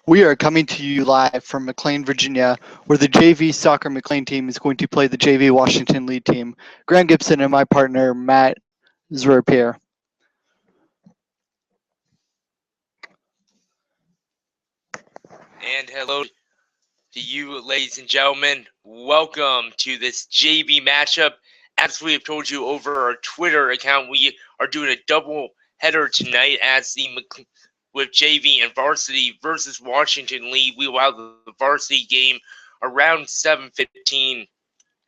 We are coming to you live from McLean, Virginia, where the JV Soccer McLean team is going to play the JV Washington Lead team. Grant Gibson and my partner, Matt Zwerp here. And hello to you, ladies and gentlemen. Welcome to this JV matchup. As we have told you over our Twitter account, we are doing a double header tonight with JV and varsity versus Washington League. We will have the varsity game around 7:15.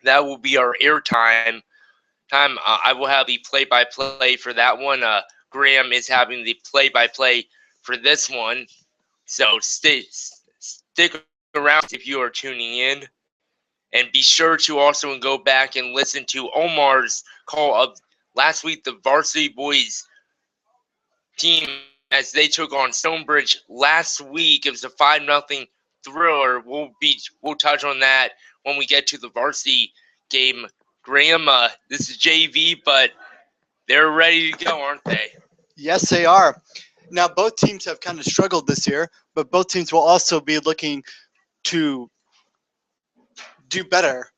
That will be our airtime. I will have the play-by-play for that one. Graham is having the play-by-play for this one. So stick around if you are tuning in. And be sure to also go back and listen to Omar's call of last week, the varsity boys team, as they took on Stonebridge last week. It was a 5-0 thriller. We'll touch on that when we get to the varsity game. Graham, this is JV, but they're ready to go, aren't they? Yes, they are. Now, both teams have kind of struggled this year, but both teams will also be looking to do better.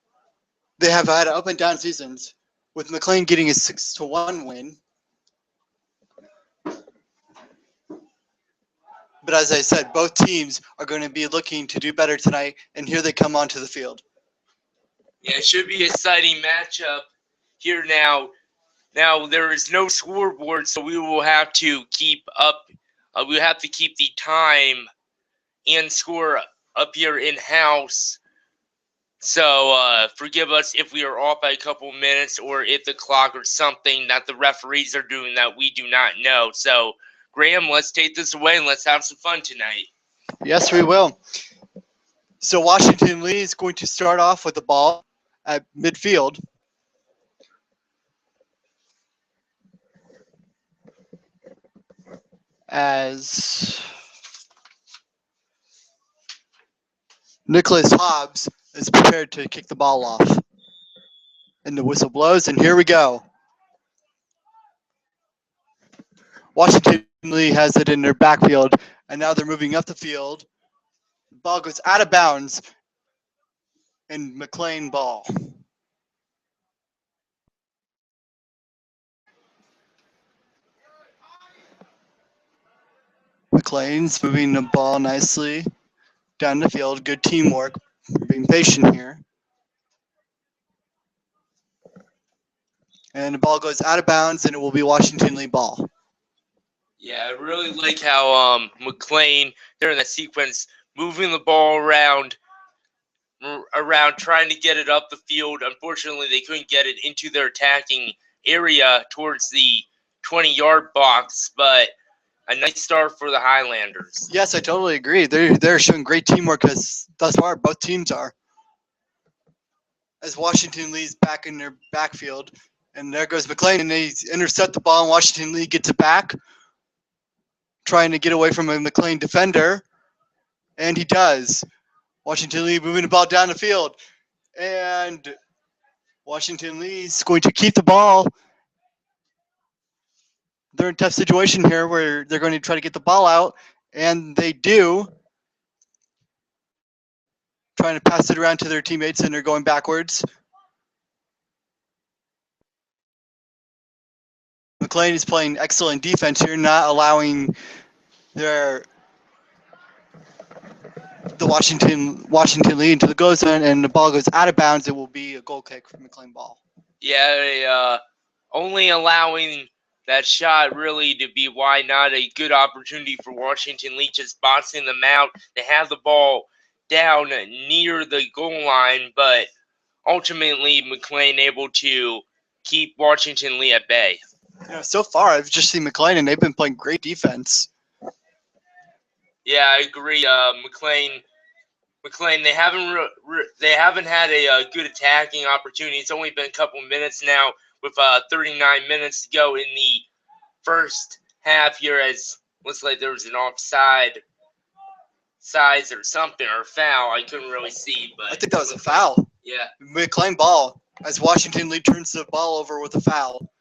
They have had up and down seasons, with McLean getting a 6-1 win. But as I said, both teams are going to be looking to do better tonight, and here they come onto the field. Yeah, it should be an exciting matchup here now. Now, there is no scoreboard, so we will have to keep up. We have to keep the time and score up here in-house. So forgive us if we are off by a couple minutes or if the clock or something that the referees are doing that we do not know. So, Graham, let's take this away and let's have some fun tonight. Yes, we will. So Washington Lee is going to start off with the ball at midfield. As Nicholas Hobbs is prepared to kick the ball off. And the whistle blows, and here we go. Washington Lee has it in their backfield, and now they're moving up the field. The ball goes out of bounds, and McLean ball. McLean's moving the ball nicely down the field. Good teamwork. We're being patient here. And the ball goes out of bounds, and it will be Washington Lee ball. Yeah, I really like how McLean, during that sequence, moving the ball around, trying to get it up the field. Unfortunately, they couldn't get it into their attacking area towards the 20-yard box, but a nice start for the Highlanders. Yes, I totally agree. They're showing great teamwork as thus far. Both teams are. As Washington Lee's back in their backfield, and there goes McLean, and they intercept the ball, and Washington Lee gets it back, trying to get away from a McLean defender, and he does. Washington Lee moving the ball down the field, and Washington Lee's going to keep the ball. They're in a tough situation here where they're going to try to get the ball out, and they do. Trying to pass it around to their teammates, and they're going backwards. McLean is playing excellent defense here, not allowing the Washington Lee into the goal zone, and the ball goes out of bounds. It will be a goal kick for McLean ball. Yeah, only allowing that shot really to be why not a good opportunity for Washington Lee, just boxing them out. They have the ball down near the goal line, but ultimately McLean able to keep Washington Lee at bay. So far, I've just seen McLean, and they've been playing great defense. Yeah, I agree. McLean, they haven't had a good attacking opportunity. It's only been a couple minutes now, with 39 minutes to go in the first half here. As looks like there was an offside size or something, or foul. I couldn't really see, but I think that was a foul. Yeah, McLean ball as Washington Lee turns the ball over with a foul.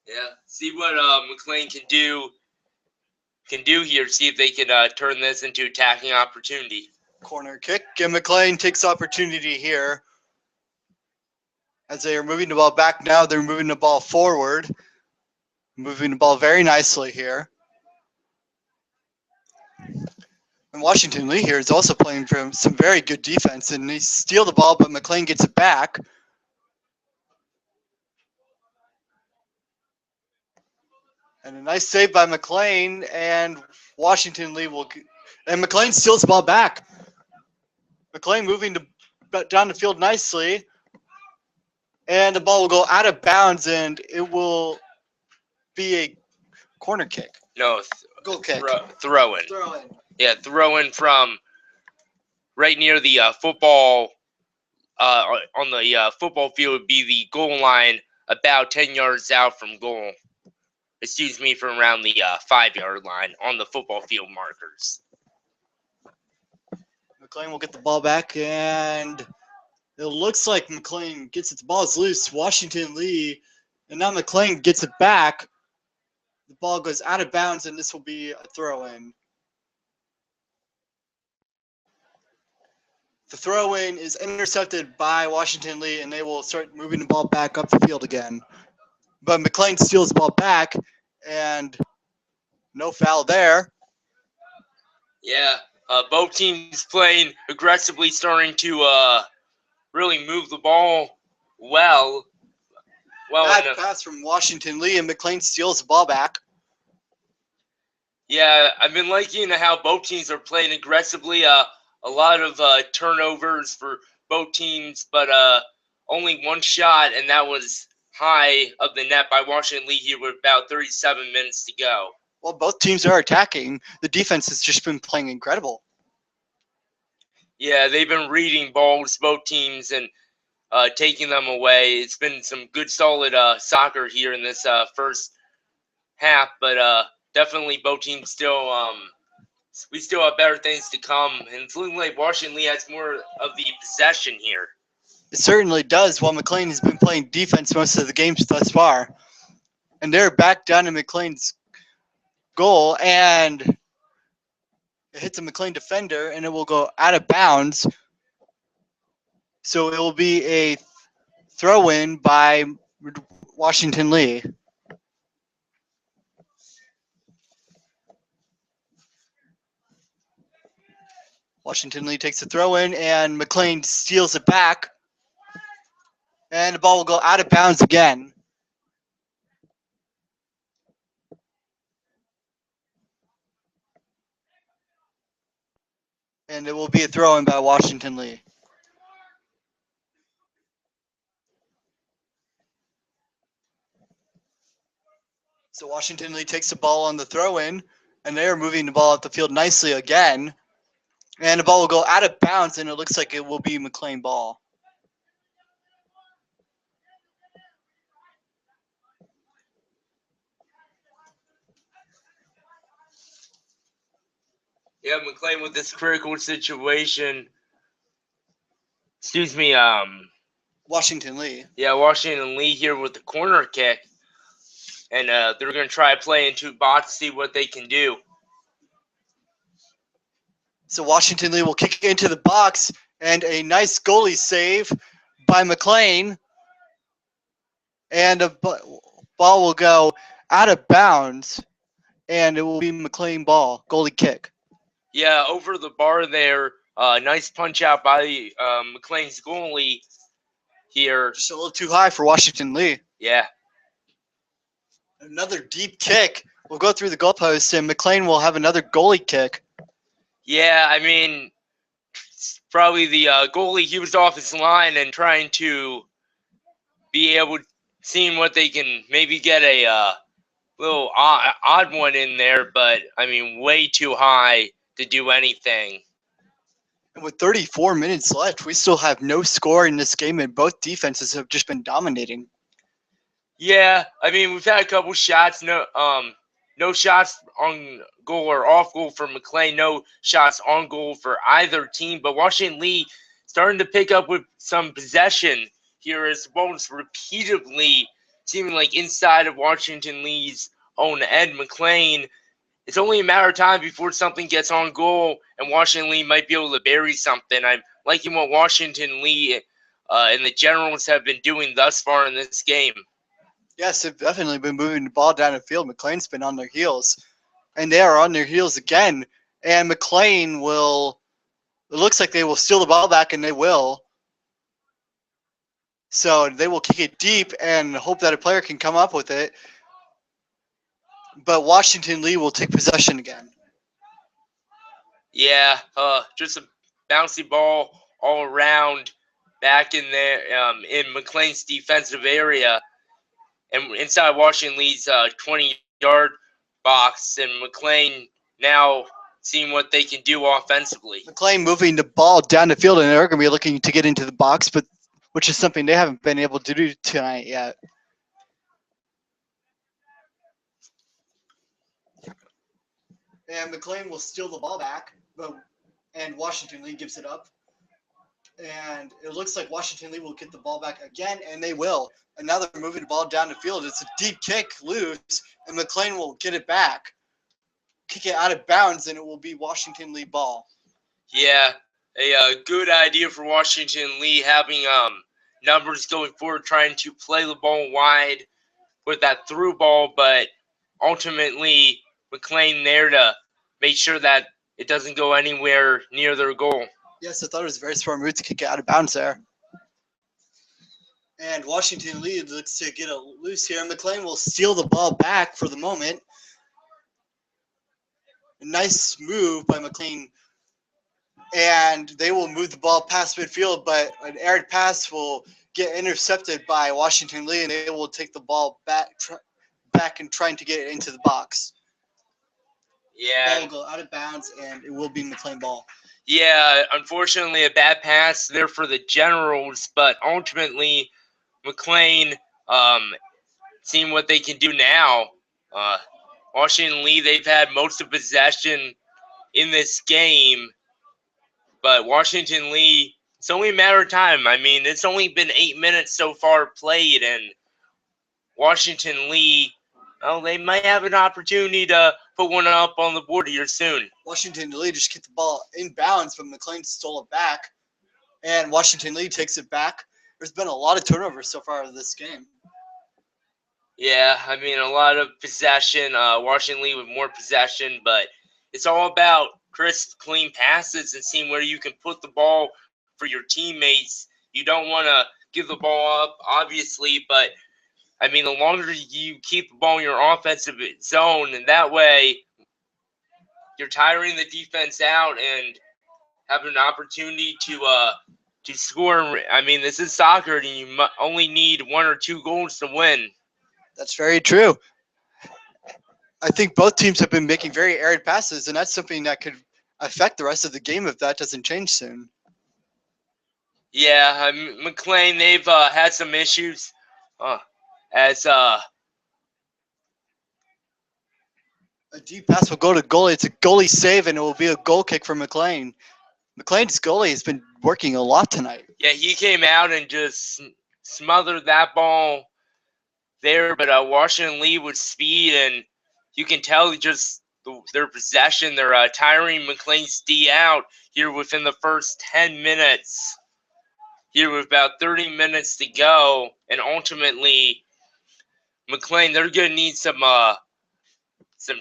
Yeah, see what McLean can do can do here. See if they can turn this into attacking opportunity. Corner kick. And McLean takes opportunity here. As they are moving the ball back now, they're moving the ball forward. Moving the ball very nicely here. And Washington Lee here is also playing for some very good defense. And they steal the ball, but McLean gets it back. And a nice save by McLean. And Washington Lee will... And McLean steals the ball back. McLean moving down the field nicely. And the ball will go out of bounds, and it will be a corner kick. No, Goal kick. Throw in. Throw in. Yeah, throw in from right near the football. On the football field would be the goal line, about 10 yards out from goal. Excuse me, from around the 5-yard line on the football field markers. McLean will get the ball back, and it looks like McLean gets it. The ball is loose. Washington Lee, and now McLean gets it back. The ball goes out of bounds, and this will be a throw-in. The throw-in is intercepted by Washington Lee, and they will start moving the ball back up the field again. But McLean steals the ball back, and no foul there. Yeah, both teams playing aggressively, starting to really move the ball well. Bad pass from Washington Lee, and McLean steals the ball back. Yeah, I've been liking how both teams are playing aggressively. A lot of turnovers for both teams, but only one shot, and that was high of the net by Washington Lee here with about 37 minutes to go. Well, both teams are attacking. The defense has just been playing incredible. Yeah, they've been reading balls, both teams, and taking them away. It's been some good, solid soccer here in this first half, but definitely both teams still we still have better things to come, and it's looking like Washington Lee has more of the possession here. It certainly does, while McLean has been playing defense most of the games thus far. And they're back down to McLean's goal, and it hits a McLean defender, and it will go out of bounds. So it will be a throw-in by Washington Lee. Washington Lee takes the throw-in, and McLean steals it back. And the ball will go out of bounds again. And it will be a throw-in by Washington Lee. So Washington Lee takes the ball on the throw-in, and they are moving the ball up the field nicely again. And the ball will go out of bounds, and it looks like it will be McLean ball. Yeah, McLean with this critical situation. Excuse me, Washington Lee. Yeah, Washington Lee here with the corner kick. And they're going to try to play into box, see what they can do. So Washington Lee will kick it into the box, and a nice goalie save by McLean. And the ball will go out of bounds, and it will be McLean ball, goalie kick. Yeah, over the bar there. Nice punch out by McLean's goalie here. Just a little too high for Washington Lee. Yeah. Another deep kick will go through the goalpost, and McLean will have another goalie kick. Yeah, I mean, probably the goalie, he was off his line and trying to be able, seeing what they can maybe get a little odd one in there, but, I mean, way too high to do anything. And with 34 minutes left, we still have no score in this game, and both defenses have just been dominating. Yeah, I mean, we've had a couple shots, no shots on goal or off goal for McLean, no shots on goal for either team, but Washington Lee starting to pick up with some possession here as balls repeatedly seeming like inside of Washington Lee's own end. McLean it's only a matter of time before something gets on goal, and Washington Lee might be able to bury something. I'm liking what Washington Lee and the Generals have been doing thus far in this game. Yes, they've definitely been moving the ball down the field. McLean's been on their heels, and they are on their heels again. And McLean will. It looks like they will steal the ball back, and they will. So they will kick it deep and hope that a player can come up with it. But Washington Lee will take possession again. Yeah, just a bouncy ball all around back in there in McLean's defensive area and inside Washington Lee's 20-yard box, and McLean now seeing what they can do offensively. McLean moving the ball down the field, and they're going to be looking to get into the box, but which is something they haven't been able to do tonight yet. And McLean will steal the ball back, and Washington Lee gives it up. And it looks like Washington Lee will get the ball back again, and they will. And now they're moving the ball down the field. It's a deep kick, loose, and McLean will get it back, kick it out of bounds, and it will be Washington Lee ball. Yeah, a good idea for Washington Lee, having numbers going forward, trying to play the ball wide with that through ball, but ultimately McLean there to make sure that it doesn't go anywhere near their goal. Yes, I thought it was a very smart move to kick it out of bounds there. And Washington Lee looks to get it loose here. McLean will steal the ball back for the moment. A nice move by McLean. And they will move the ball past midfield, but an aired pass will get intercepted by Washington Lee, and they will take the ball back and trying to get it into the box. Yeah. Ball will go out of bounds, and it will be McLean ball. Yeah, unfortunately a bad pass there for the Generals, but ultimately McLean seeing what they can do now. Washington Lee, they've had most of possession in this game, but Washington Lee, it's only a matter of time. I mean, it's only been 8 minutes so far played, and Washington Lee, well, they might have an opportunity to put one up on the board here soon. Washington Lee just kicked the ball in bounds, but McLean stole it back, and Washington Lee takes it back. There's been a lot of turnovers so far in this game. Yeah, I mean, a lot of possession. Washington Lee with more possession, but it's all about crisp, clean passes and seeing where you can put the ball for your teammates. You don't want to give the ball up, obviously, but I mean, the longer you keep the ball in your offensive zone, and that way you're tiring the defense out and have an opportunity to score. I mean, this is soccer, and you only need 1 or 2 goals to win. That's very true. I think both teams have been making very arid passes, and that's something that could affect the rest of the game if that doesn't change soon. Yeah, McLean, they've had some issues as a deep pass will go to goalie. It's a goalie save, and it will be a goal kick for McLean. McLean's goalie has been working a lot tonight. Yeah, he came out and just smothered that ball there, but Washington Lee with speed, and you can tell just their possession. They're tiring McLean's D out here within the first 10 minutes. Here with about 30 minutes to go, and ultimately McLean, they're going to need some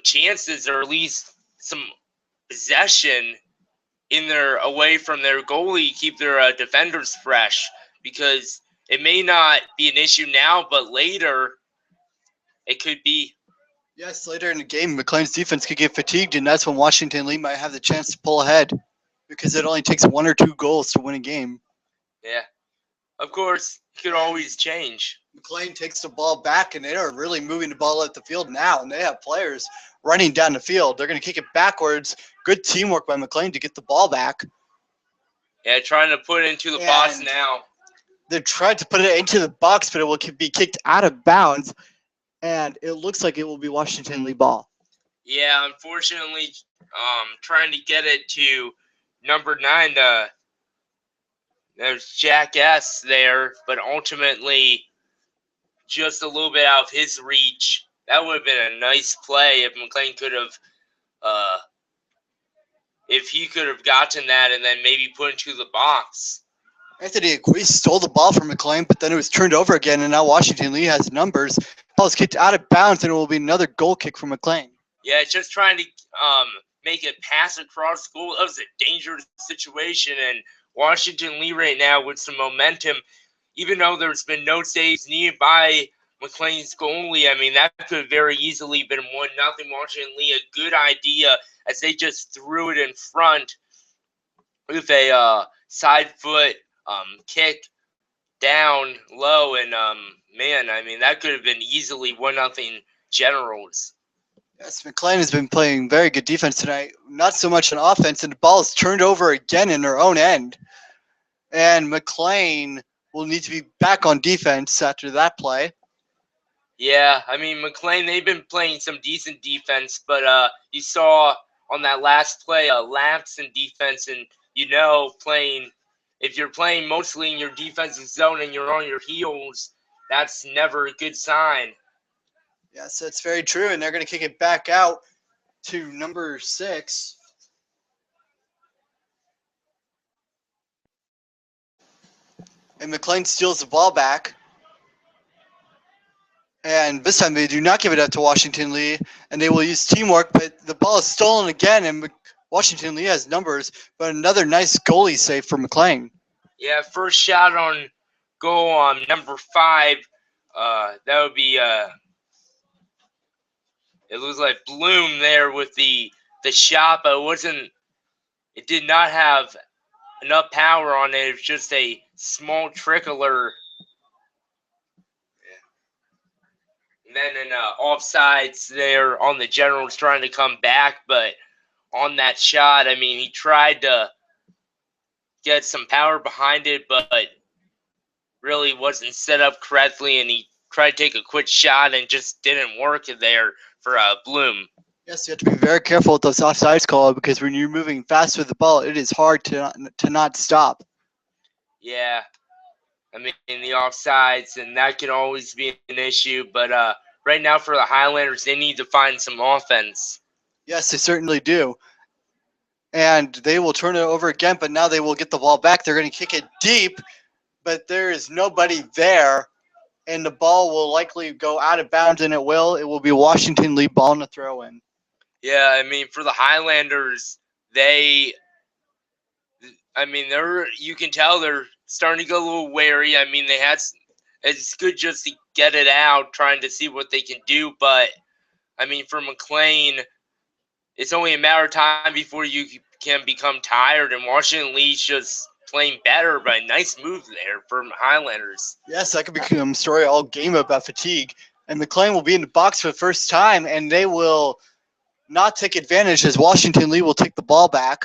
chances, or at least some possession in their away from their goalie, keep their defenders fresh, because it may not be an issue now, but later it could be. Yes, later in the game, McLean's defense could get fatigued, and that's when Washington Lee might have the chance to pull ahead, because it only takes 1 or 2 goals to win a game. Yeah, of course, it could always change. McLean takes the ball back, and they are really moving the ball up the field now, and they have players running down the field. They're going to kick it backwards. Good teamwork by McLean to get the ball back. Yeah, trying to put it into the box now. They tried to put it into the box, but it will be kicked out of bounds, and it looks like it will be Washington Lee ball. Yeah, unfortunately, trying to get it to number 9. There's Jack S. there, but ultimately just a little bit out of his reach. That would have been a nice play if McLean could have if he could have gotten that and then maybe put into the box. Anthony Aquise stole the ball from McLean, but then it was turned over again, and now Washington Lee has numbers. Ball is kicked out of bounds, and it will be another goal kick from McLean. Yeah, just trying to make it pass across goal. That was a dangerous situation, and Washington Lee right now with some momentum, even though there's been no saves needed by McLean's goalie. I mean, that could have very easily been 1-0 Washington Lee. A good idea as they just threw it in front with a side foot kick down low, and man, I mean, that could have been easily 1-0 Generals. Yes, McLean has been playing very good defense tonight. Not so much on offense, and the ball is turned over again in their own end. And McLean will need to be back on defense after that play. Yeah, I mean, McLean, they've been playing some decent defense, but you saw on that last play a lapse in defense, and if you're playing mostly in your defensive zone and you're on your heels, that's never a good sign. Yes, that's very true, and they're going to kick it back out to number 6. And McLean steals the ball back. And this time they do not give it up to Washington Lee, and they will use teamwork, but the ball is stolen again, and Washington Lee has numbers, but another nice goalie save for McLean. Yeah, first shot on goal on number 5. That would be it looks like Bloom there with the shot, but it did not have enough power on it. It was just a small trickler. And then in offsides there on the Generals trying to come back, but on that shot, I mean, he tried to get some power behind it, but really wasn't set up correctly, and he tried to take a quick shot and just didn't work there for Bloom. Yes, you have to be very careful with those offsides calls because when you're moving fast with the ball, it is hard to not stop. Yeah, I mean, in the offsides, and that can always be an issue, but right now for the Highlanders, they need to find some offense. Yes, they certainly do. And they will turn it over again, but now they will get the ball back. They're going to kick it deep, but there is nobody there, and the ball will likely go out of bounds, and it will be Washington Lee ball and a throw in. Yeah, I mean, for the Highlanders, you can tell they're starting to get a little wary. I mean, it's good just to get it out, trying to see what they can do. But, I mean, for McLean, it's only a matter of time before you can become tired. And Washington Lee's just playing better, but a nice move there from Highlanders. Yes, that could become a story all game about fatigue. And McLean will be in the box for the first time, and they will not take advantage as Washington Lee will take the ball back.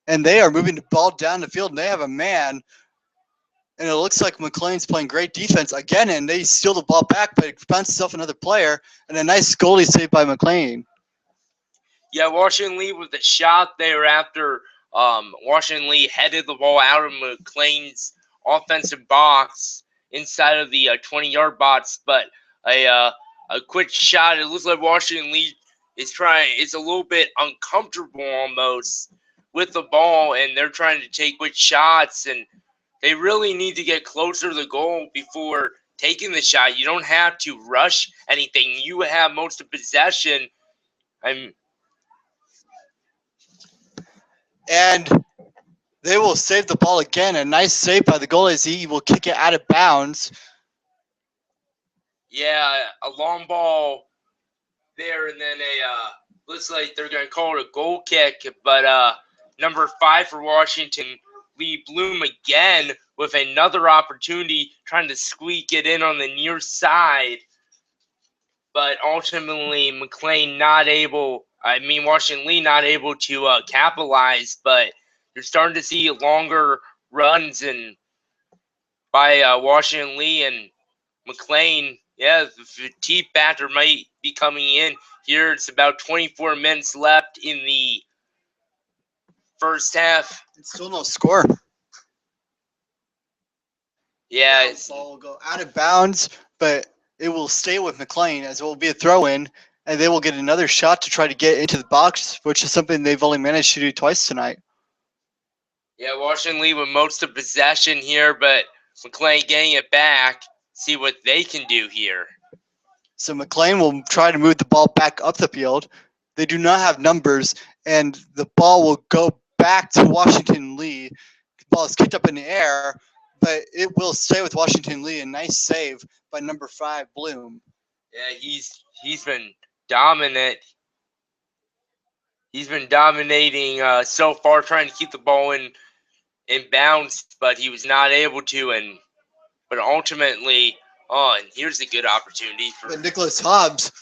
And they are moving the ball down the field, and they have a man. And it looks like McLean's playing great defense again, and they steal the ball back, but it bounces off another player, and a nice goalie save by McLean. Yeah, Washington Lee with the shot there after Washington Lee headed the ball out of McLean's offensive box inside of the 20-yard box, but a quick shot. It looks like Washington Lee it's a little bit uncomfortable almost with the ball, and they're trying to take quick shots, and they really need to get closer to the goal before taking the shot. You don't have to rush anything. You have most of possession. And they will save the ball again. A nice save by the goalie as he will kick it out of bounds. Yeah, a long ball there, and then looks like they're going to call it a goal kick. But number 5 for Washington, Lee Bloom again with another opportunity, trying to squeak it in on the near side. But ultimately, Washington Lee not able to capitalize. But you're starting to see longer runs by Washington Lee and McLean. Yeah, the fatigue factor might be coming in here. It's about 24 minutes left in the first half. It's still no score. Yeah, the ball will go out of bounds, but it will stay with McLean as it will be a throw in. and they will get another shot to try to get into the box, which is something they've only managed to do twice tonight. Yeah, Washington Lee with most of possession here, but McLean getting it back. See what they can do here. So McLean will try to move the ball back up the field. They do not have numbers, and the ball will go back to Washington Lee. The ball is kicked up in the air, but it will stay with Washington Lee. A nice save by number 5, Bloom. Yeah, he's been dominant. He's been dominating so far, trying to keep the ball in bounds, but he was not able to. But ultimately, and here's a good opportunity for. But Nicholas Hobbs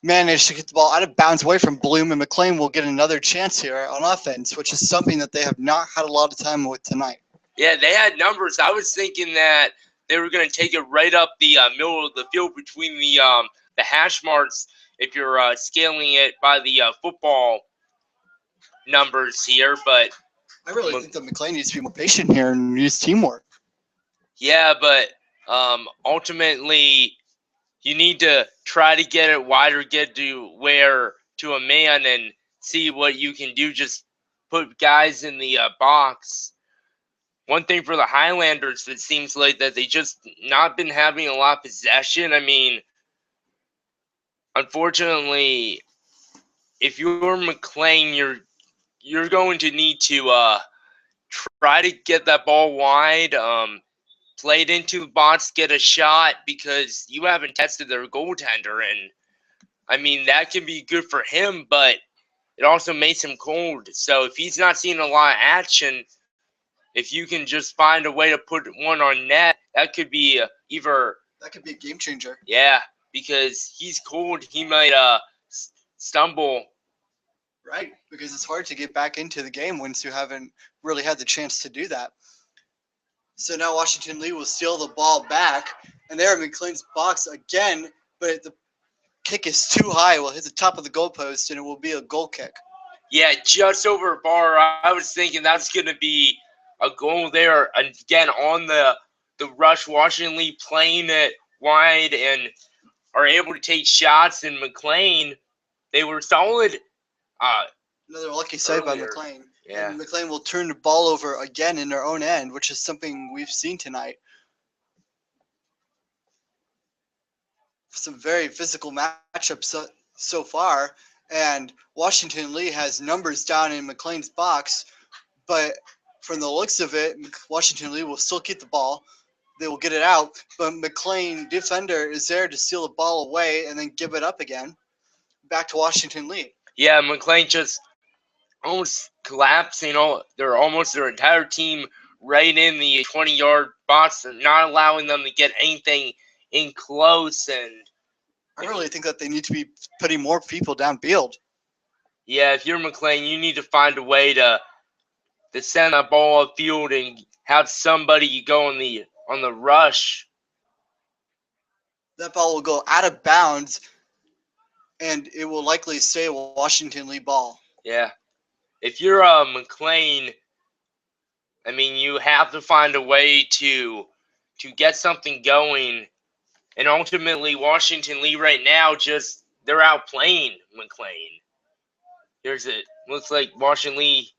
managed to get the ball out of bounds away from Bloom, and McLean will get another chance here on offense, which is something that they have not had a lot of time with tonight. Yeah, they had numbers. I was thinking that they were going to take it right up the middle of the field between the hash marks if you're scaling it by the football numbers here. But I really think that McLean needs to be more patient here and use teamwork. yeah, but ultimately you need to try to get it wider, get to a man and see what you can do. Just put guys in the box. One thing for the Highlanders, it seems like that they just not been having a lot of possession. I mean, unfortunately, if you're McLean, you're going to need to try to get that ball wide, play it into the box, get a shot, because you haven't tested their goaltender, and I mean that can be good for him, but it also makes him cold. So if he's not seeing a lot of action, if you can just find a way to put one on net, that could be that could be a game changer. Yeah, because he's cold, he might stumble. Right, because it's hard to get back into the game once you haven't really had the chance to do that. So now Washington Lee will steal the ball back, and they're in McLean's box again, but the kick is too high. It will hit the top of the goalpost, and it will be a goal kick. Yeah, just over bar. I was thinking that's going to be a goal there. Again, on the rush, Washington Lee playing it wide and are able to take shots. And McLean, they were solid. Another lucky save by Earlier. McLean. Yeah. And McLean will turn the ball over again in their own end, which is something we've seen tonight. Some very physical matchups so far, and Washington Lee has numbers down in McLean's box, but from the looks of it, Washington Lee will still keep the ball. They will get it out, but McLean defender is there to steal the ball away and then give it up again, back to Washington Lee. Yeah, McLean just almost collapsing. They're almost their entire team right in the 20-yard box, not allowing them to get anything in close. And I really think that they need to be putting more people downfield. yeah, if you're McLean, you need to find a way to send that ball upfield and have somebody go on the rush. That ball will go out of bounds, and it will likely stay a Washington Lee ball. Yeah. If you're McLean, I mean, you have to find a way to get something going. And ultimately, Washington Lee right now they're outplaying McLean. Looks like Washington Lee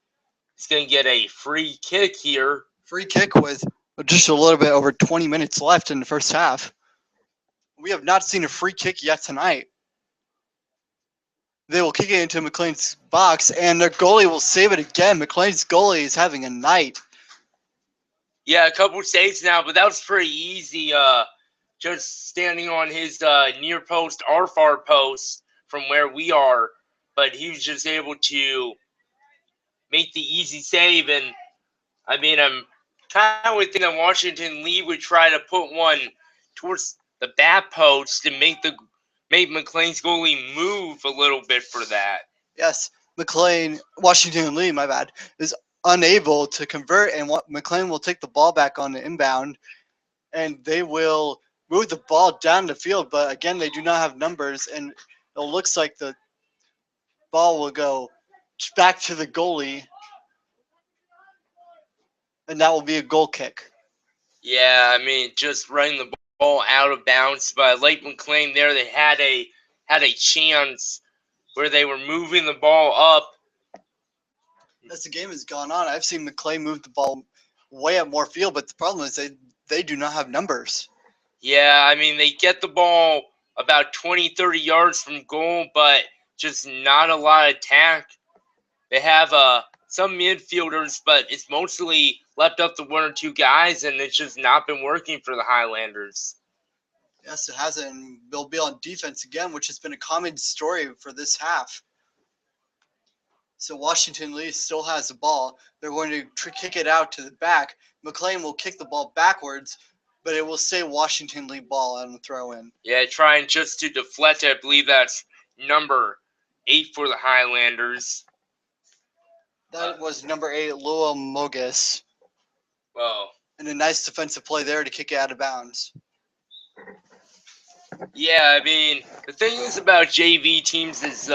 is going to get a free kick here. Free kick with just a little bit over 20 minutes left in the first half. We have not seen a free kick yet tonight. They will kick it into McLean's box, and their goalie will save it again. McLean's goalie is having a night. Yeah, a couple saves now, but that was pretty easy. Just standing on his near post, our far post from where we are, but he was just able to make the easy save. And I mean, I'm kind of thinking that Washington Lee would try to put one towards the back post and make McLean's goalie move a little bit for that. Yes, Washington Lee, my bad, is unable to convert, and McLean will take the ball back on the inbound, and they will move the ball down the field, but again, they do not have numbers, and it looks like the ball will go back to the goalie, and that will be a goal kick. Yeah, I mean, just running the ball out of bounds, but like McLean there, they had had a chance where they were moving the ball up. As the game has gone on, I've seen McLean move the ball way up more field, but the problem is they do not have numbers. Yeah, I mean, they get the ball about 20, 30 yards from goal, but just not a lot of attack. They have some midfielders, but it's mostly left up to one or two guys, and it's just not been working for the Highlanders. Yes, it hasn't. And they'll be on defense again, which has been a common story for this half. So Washington Lee still has the ball. They're going to kick it out to the back. McLean will kick the ball backwards, but it will stay Washington Lee ball on the throw in. Yeah, trying just to deflect it. I believe that's number 8 for the Highlanders. That was number 8, Lua Mogus. Well, And a nice defensive play there to kick it out of bounds. yeah, I mean, the thing is about JV teams is,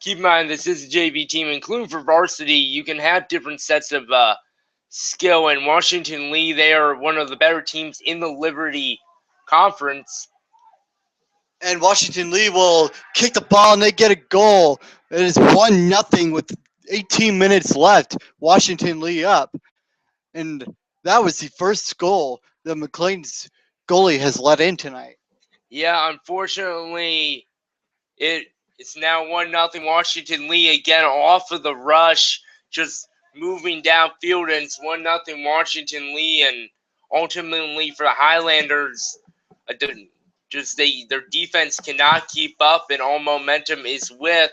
keep in mind this is a JV team, including for varsity, you can have different sets of skill. And Washington Lee, they are one of the better teams in the Liberty Conference. And Washington Lee will kick the ball and they get a goal. It is 1-0 with 18 minutes left. Washington Lee up. And that was the first goal that McLean's goalie has let in tonight. Yeah, unfortunately, it's now 1-0 Washington Lee again off of the rush, just moving downfield, and it's 1-0 Washington Lee, and ultimately for the Highlanders, their defense cannot keep up, and all momentum is with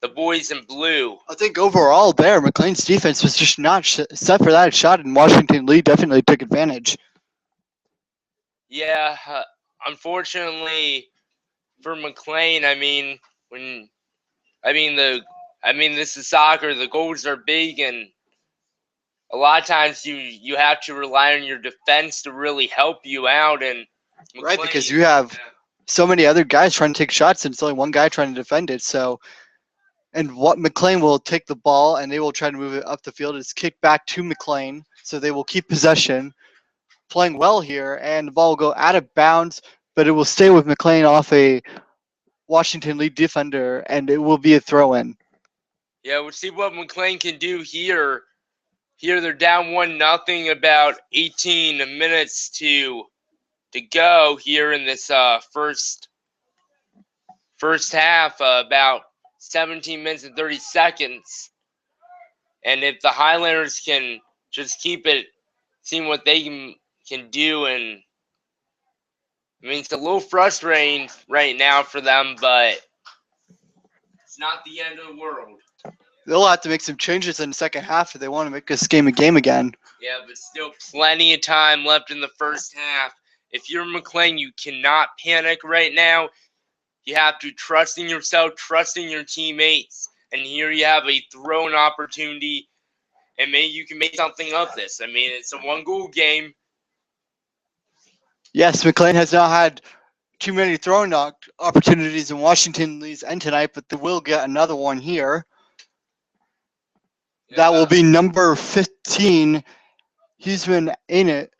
the boys in blue. I think overall there, McLean's defense was just not set for that shot, and Washington Lee definitely took advantage. Yeah, unfortunately for McLean, this is soccer. The goals are big, and a lot of times you have to rely on your defense to really help you out. And McLean, right, because you have so many other guys trying to take shots, and it's only one guy trying to defend it. So, and what McLean will take the ball, and they will try to move it up the field. It's kicked back to McLean, so they will keep possession, playing well here, and the ball will go out of bounds, but it will stay with McLean off a Washington Lee defender, and it will be a throw-in. Yeah, we'll see what McLean can do here. Here they're down 1-0, about 18 minutes to go here in this first half, about 17 minutes and 30 seconds. And if the Highlanders can just keep it, seeing what they can do, and I mean, it's a little frustrating right now for them, but it's not the end of the world. They'll have to make some changes in the second half if they want to make this game a game again. Yeah, but still plenty of time left in the first half. If you're McLean, you cannot panic right now. You have to trust in yourself, trust in your teammates. And here you have a throw-in opportunity, and maybe you can make something of this. I mean, it's a one-goal game. Yes, McLean has not had too many throwing opportunities in Washington Lee's end tonight, but they will get another one here. That will be number 15. He's been in it.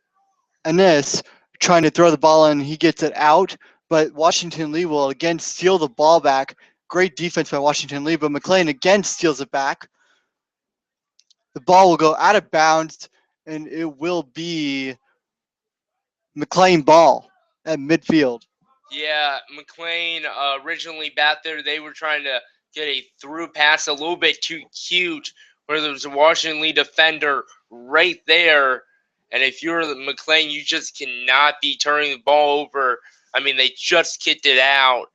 Anis trying to throw the ball in. He gets it out, but Washington Lee will again steal the ball back. Great defense by Washington Lee, but McLean again steals it back. The ball will go out of bounds, and it will be McLean ball at midfield. Yeah, McLean originally back there, they were trying to get a through pass a little bit too cute, where there was a Washington Lee defender right there. And if you're the McLean, you just cannot be turning the ball over. I mean, they just kicked it out.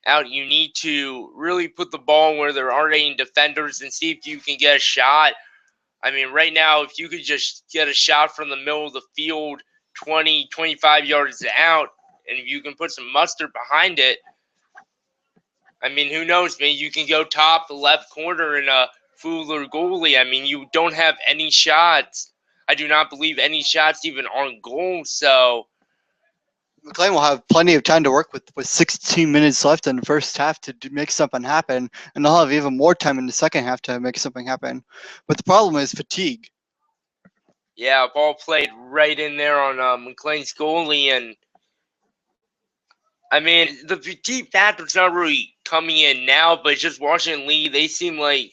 You need to really put the ball where there aren't any defenders and see if you can get a shot. I mean, right now, if you could just get a shot from the middle of the field, 20, 25 yards out, and if you can put some mustard behind it, I mean, who knows? Maybe you can go top the left corner and fool their goalie. I mean, you don't have any shots. I do not believe any shots even on goal. So McLean will have plenty of time to work with 16 minutes left in the first half to make something happen, and they'll have even more time in the second half to make something happen. But the problem is fatigue. yeah, ball played right in there on McLean's goalie, and I mean, the fatigue factor's not really coming in now, but just watching Lee, they seem like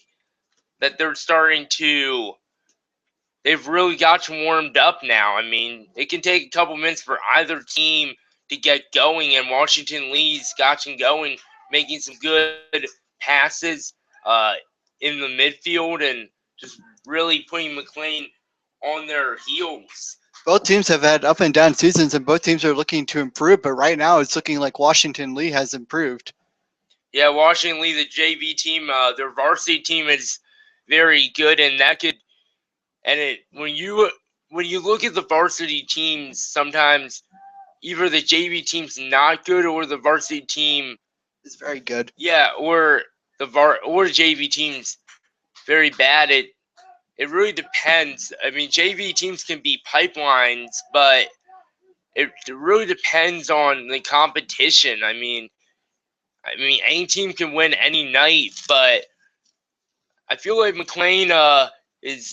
that they're starting to. They've really got warmed up now. I mean, it can take a couple minutes for either team to get going, and Washington Lee's got you going, making some good passes in the midfield and just really putting McLean on their heels. Both teams have had up and down seasons, and both teams are looking to improve. But right now, it's looking like Washington Lee has improved. Yeah, Washington Lee, the JV team, their varsity team is very good, and that could and it when you look at the varsity teams, sometimes either the JV team's not good or the varsity team, It's very good. yeah, or the JV team's very bad. It really depends. I mean, JV teams can be pipelines, but it really depends on the competition. I mean, any team can win any night, but I feel like McLean is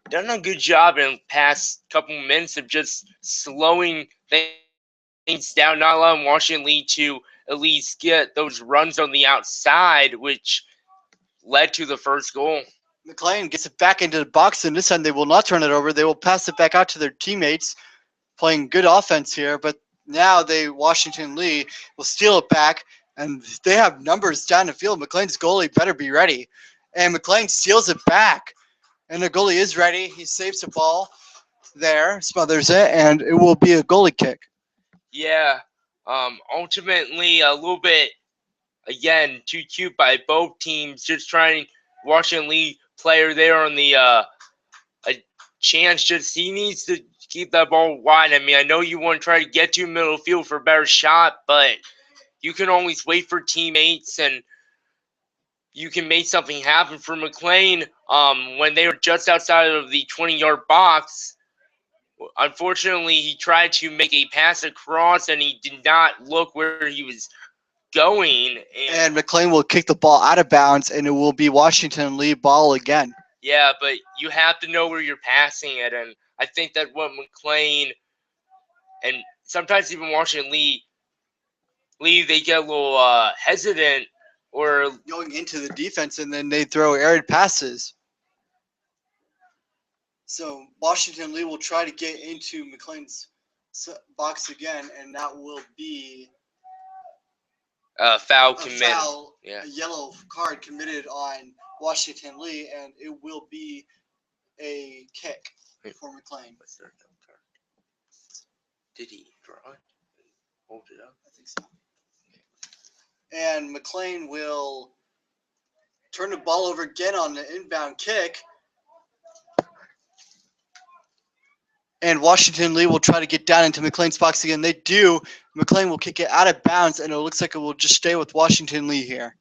done a good job in the past couple minutes of just slowing things down, not allowing Washington Lee to at least get those runs on the outside, which led to the first goal. McLean gets it back into the box, and this time they will not turn it over. They will pass it back out to their teammates, playing good offense here. But now Washington Lee will steal it back, and they have numbers down the field. McLean's goalie better be ready, and McLean steals it back, and the goalie is ready. He saves the ball there, smothers it, and it will be a goalie kick. Yeah, ultimately a little bit again too cute by both teams, just trying Washington Lee player there on the a chance. Just he needs to keep that ball wide. I mean, I know you want to try to get to middle field for a better shot, but you can always wait for teammates and you can make something happen for McLean. When they were just outside of the 20-yard box, unfortunately, he tried to make a pass across and he did not look where he was going. And McLean will kick the ball out of bounds, and it will be Washington Lee ball again. Yeah, but you have to know where you're passing it, and I think that what McLean and sometimes even Washington Lee they get a little hesitant or Going into the defense, and then they throw arid passes. So Washington Lee will try to get into McLean's box again, and that will be foul a committed. foul, Yeah. a yellow card committed on Washington Lee, and it will be a kick for McLean. What's their yellow card? Did he draw it? Hold it up. I think so. And McLean will turn the ball over again on the inbound kick. And Washington Lee will try to get down into McLean's box again. They do. McLean will kick it out of bounds, and it looks like it will just stay with Washington Lee here.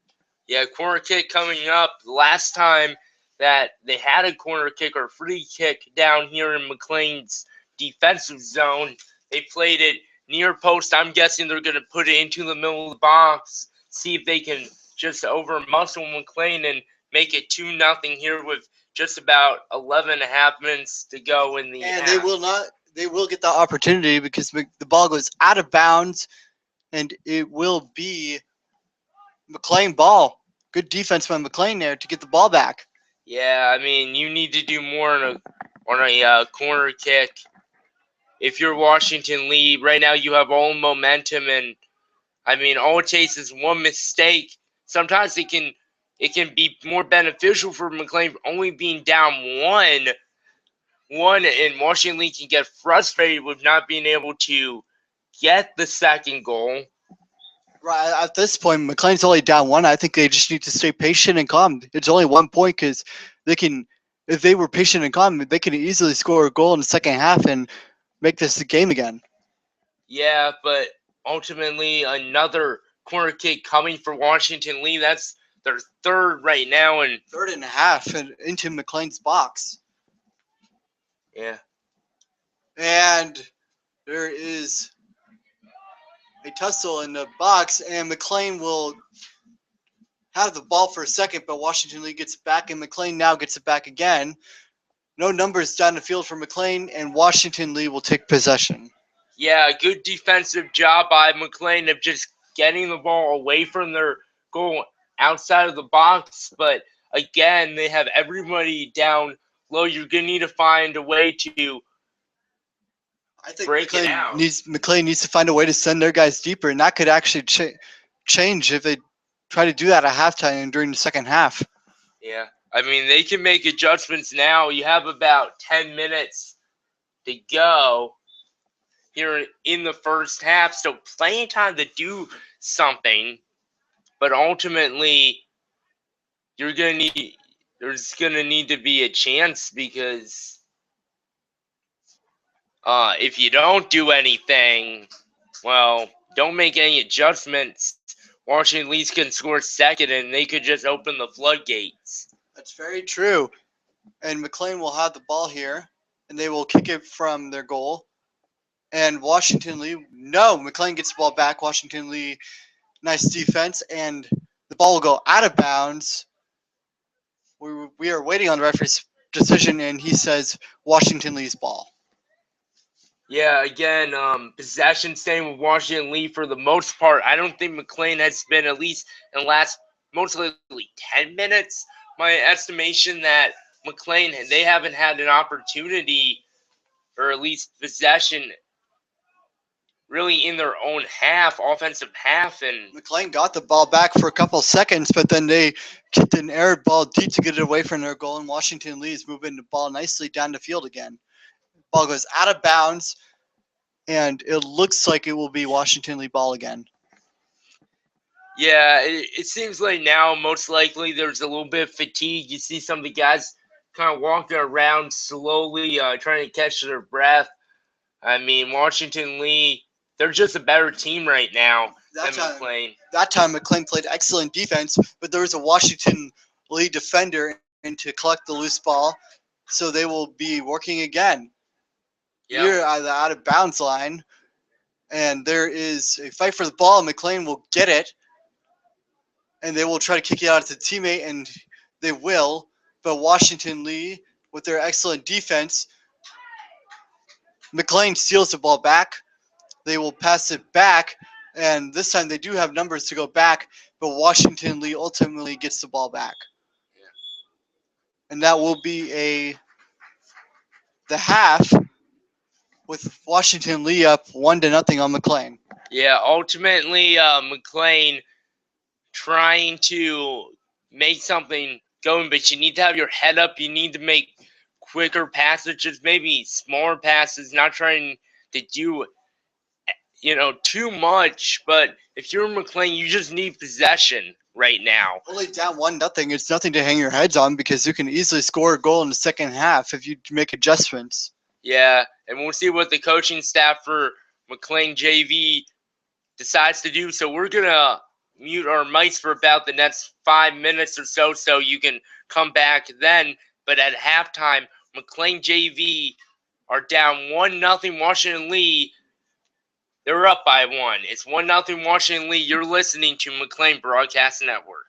Yeah, corner kick coming up. Last time that they had a corner kick or free kick down here in McLean's defensive zone, they played it near post. I'm guessing they're going to put it into the middle of the box, see if they can just over muscle McLean and make it 2-0 here with just about 11 and a half minutes to go in the And half. they will get the opportunity because the ball goes out of bounds, and it will be McLean ball. Good defense by McLean there to get the ball back. Yeah, I mean, you need to do more on a corner kick. If you're Washington Lee, right now you have all momentum, and I mean, all it takes is one mistake. Sometimes it can be more beneficial for McLean only being down one, and Washington Lee can get frustrated with not being able to get the second goal. Right at this point, McLean's only down one. I think they just need to stay patient and calm. It's only 1 point because they can, if they were patient and calm, they could easily score a goal in the second half and make this the game again. Yeah, but ultimately another corner kick coming for Washington Lee. That's their third right now, and Third and a half and into McLean's box. yeah, And there is a tussle in the box, and McLean will have the ball for a second, but Washington Lee gets it back, and McLean now gets it back again. No numbers down the field for McLean, and Washington Lee will take possession. Yeah, a good defensive job by McLean of just getting the ball away from their goal outside of the box. But again, they have everybody down low. You're going to need to find a way to I think break it out. McLean needs to find a way to send their guys deeper, and that could actually change if they try to do that at halftime and during the second half. Yeah. I mean, they can make adjustments now. You have about 10 minutes to go here in the first half, so plenty of time to do something. But ultimately, you're gonna need there's gonna need to be a chance because if you don't do anything, well, don't make any adjustments. Washington Leeds can score second, and they could just open the floodgates. That's very true. And McLean will have the ball here, and they will kick it from their goal. And Washington Lee, no, McLean gets the ball back. Washington Lee, nice defense, and the ball will go out of bounds. We are waiting on the referee's decision, and he says Washington Lee's ball. Yeah, again, possession staying with Washington Lee for the most part. I don't think McLean has been, at least in the last most likely 10 minutes, my estimation that McLean, they haven't had an opportunity, or at least possession, really in their own half, offensive half. And McLean got the ball back for a couple seconds, but then they kicked an aired ball deep to get it away from their goal, and Washington Lee is moving the ball nicely down the field again. Ball goes out of bounds, and it looks like it will be Washington Lee ball again. yeah, it seems like now most likely there's a little bit of fatigue. You see some of the guys kind of walking around slowly, trying to catch their breath. I mean, Washington Lee, they're just a better team right now than McLean. That time McLean played excellent defense, but there was a Washington Lee defender in to collect the loose ball, so they will be working again. Yep. We're at the out of bounds line, and there is a fight for the ball. McLean will get it, and they will try to kick it out to the teammate, and they will. But Washington Lee, with their excellent defense, McLean steals the ball back. They will pass it back, and this time they do have numbers to go back, but Washington Lee ultimately gets the ball back. And that will be the half with Washington Lee up 1-0 on McLean. Yeah, ultimately, McLean trying to make something going, but you need to have your head up. You need to make quicker passes, just maybe smaller passes, not trying to do too much. But if you're McLean, you just need possession right now. Only down 1-0. It's nothing to hang your heads on because you can easily score a goal in the second half if you make adjustments. Yeah, and we'll see what the coaching staff for McLean JV decides to do. So we're gonna mute our mics for about the next 5 minutes or so you can come back then. But at halftime, McLean JV are down 1-0 Washington Lee. They're up by 1. It's 1-0 Washington Lee. You're listening to McLean Broadcast Network.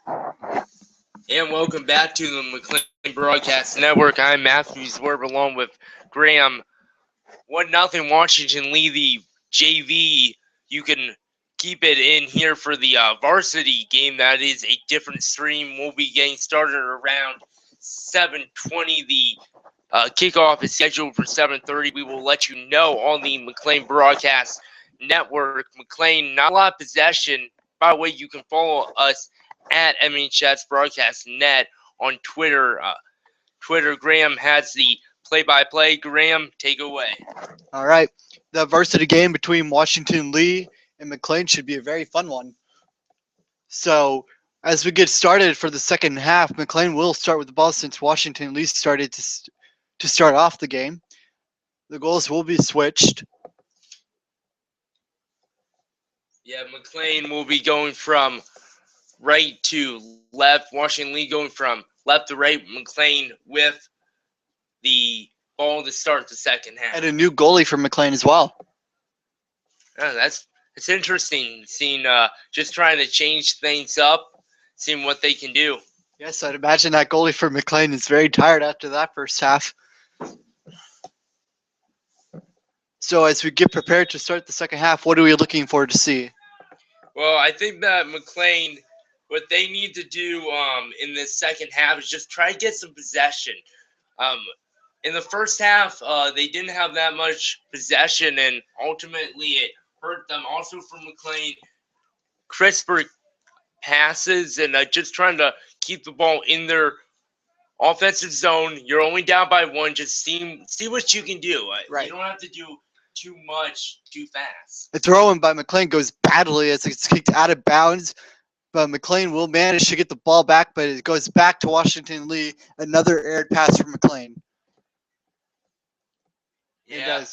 And welcome back to the McLean Broadcast Network. I'm Matthew Zwerb along with Graham. 1-0 Washington Lee, the JV. You can keep it in here for the varsity game. That is a different stream. We'll be getting started around 7:20. The kickoff is scheduled for 7:30. We will let you know on the McLean Broadcast Network. McLean, not a lot of possession. By the way, you can follow us at MHS Broadcast Net on Twitter. Graham has the play-by-play. Graham, take away. All right. The varsity game between Washington Lee and McLean should be a very fun one. So, as we get started for the second half, McLean will start with the ball since Washington Lee started to start off the game. The goals will be switched. Yeah, McLean will be going from right to left. Washington Lee going from left to right. McLean with the ball to start the second half. And a new goalie for McLean as well. Oh, that's interesting. Seeing just trying to change things up, seeing what they can do. Yes, I'd imagine that goalie for McLean is very tired after that first half. So as we get prepared to start the second half, what are we looking forward to see? Well, I think that McLean, what they need to do in this second half is just try to get some possession. In the first half, they didn't have that much possession, and ultimately it hurt them. Also for McLean, crisper passes and just trying to keep the ball in their offensive zone. You're only down by one. Just see what you can do. Right. You don't have to do too much too fast. The throw-in by McLean goes badly as it's kicked out of bounds, but McLean will manage to get the ball back, but it goes back to Washington Lee. Another aired pass from McLean. And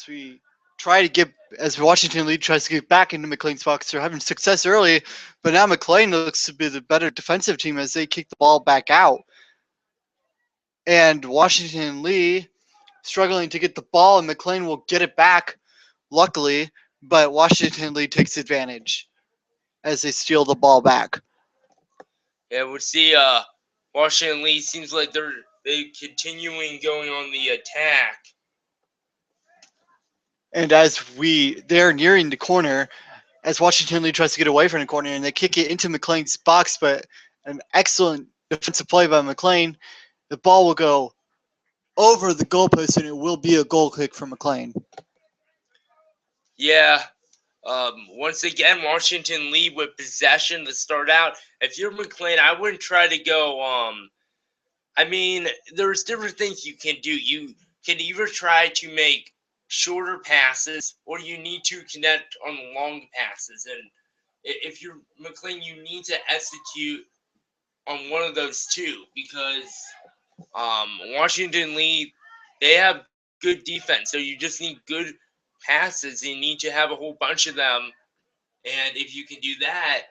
as Washington Lee tries to get back into McLean's box, they're having success early, but now McLean looks to be the better defensive team as they kick the ball back out. And Washington Lee struggling to get the ball, and McLean will get it back, luckily, but Washington Lee takes advantage as they steal the ball back. Yeah, we'll see. Washington Lee seems like they're continuing going on the attack. And as they're nearing the corner, as Washington Lee tries to get away from the corner, and they kick it into McLean's box, but an excellent defensive play by McLean. The ball will go over the goalpost, and it will be a goal kick for McLean. Yeah. Once again, Washington Lee with possession to start out. If you're McLean, I wouldn't try to go. There's different things you can do. You can either try to make shorter passes, or you need to connect on long passes. And if you're McLean, you need to execute on one of those two, because Washington Lee, they have good defense, so you just need good passes. You need to have a whole bunch of them, and if you can do that,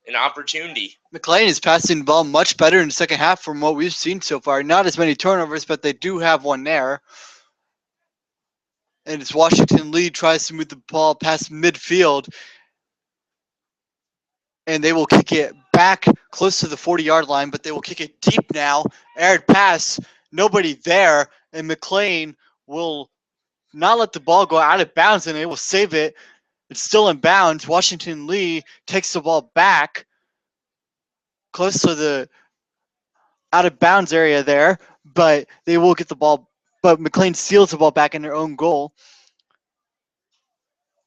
an opportunity. McLean is passing the ball much better in the second half from what we've seen so far. Not as many turnovers, but they do have one there. And as Washington Lee tries to move the ball past midfield, and they will kick it back close to the 40-yard line, but they will kick it deep now. Aired pass, nobody there, and McLean will not let the ball go out of bounds, and they will save it. It's still in bounds. Washington Lee takes the ball back close to the out of bounds area there, but they will get the ball. But McLean steals the ball back in their own goal.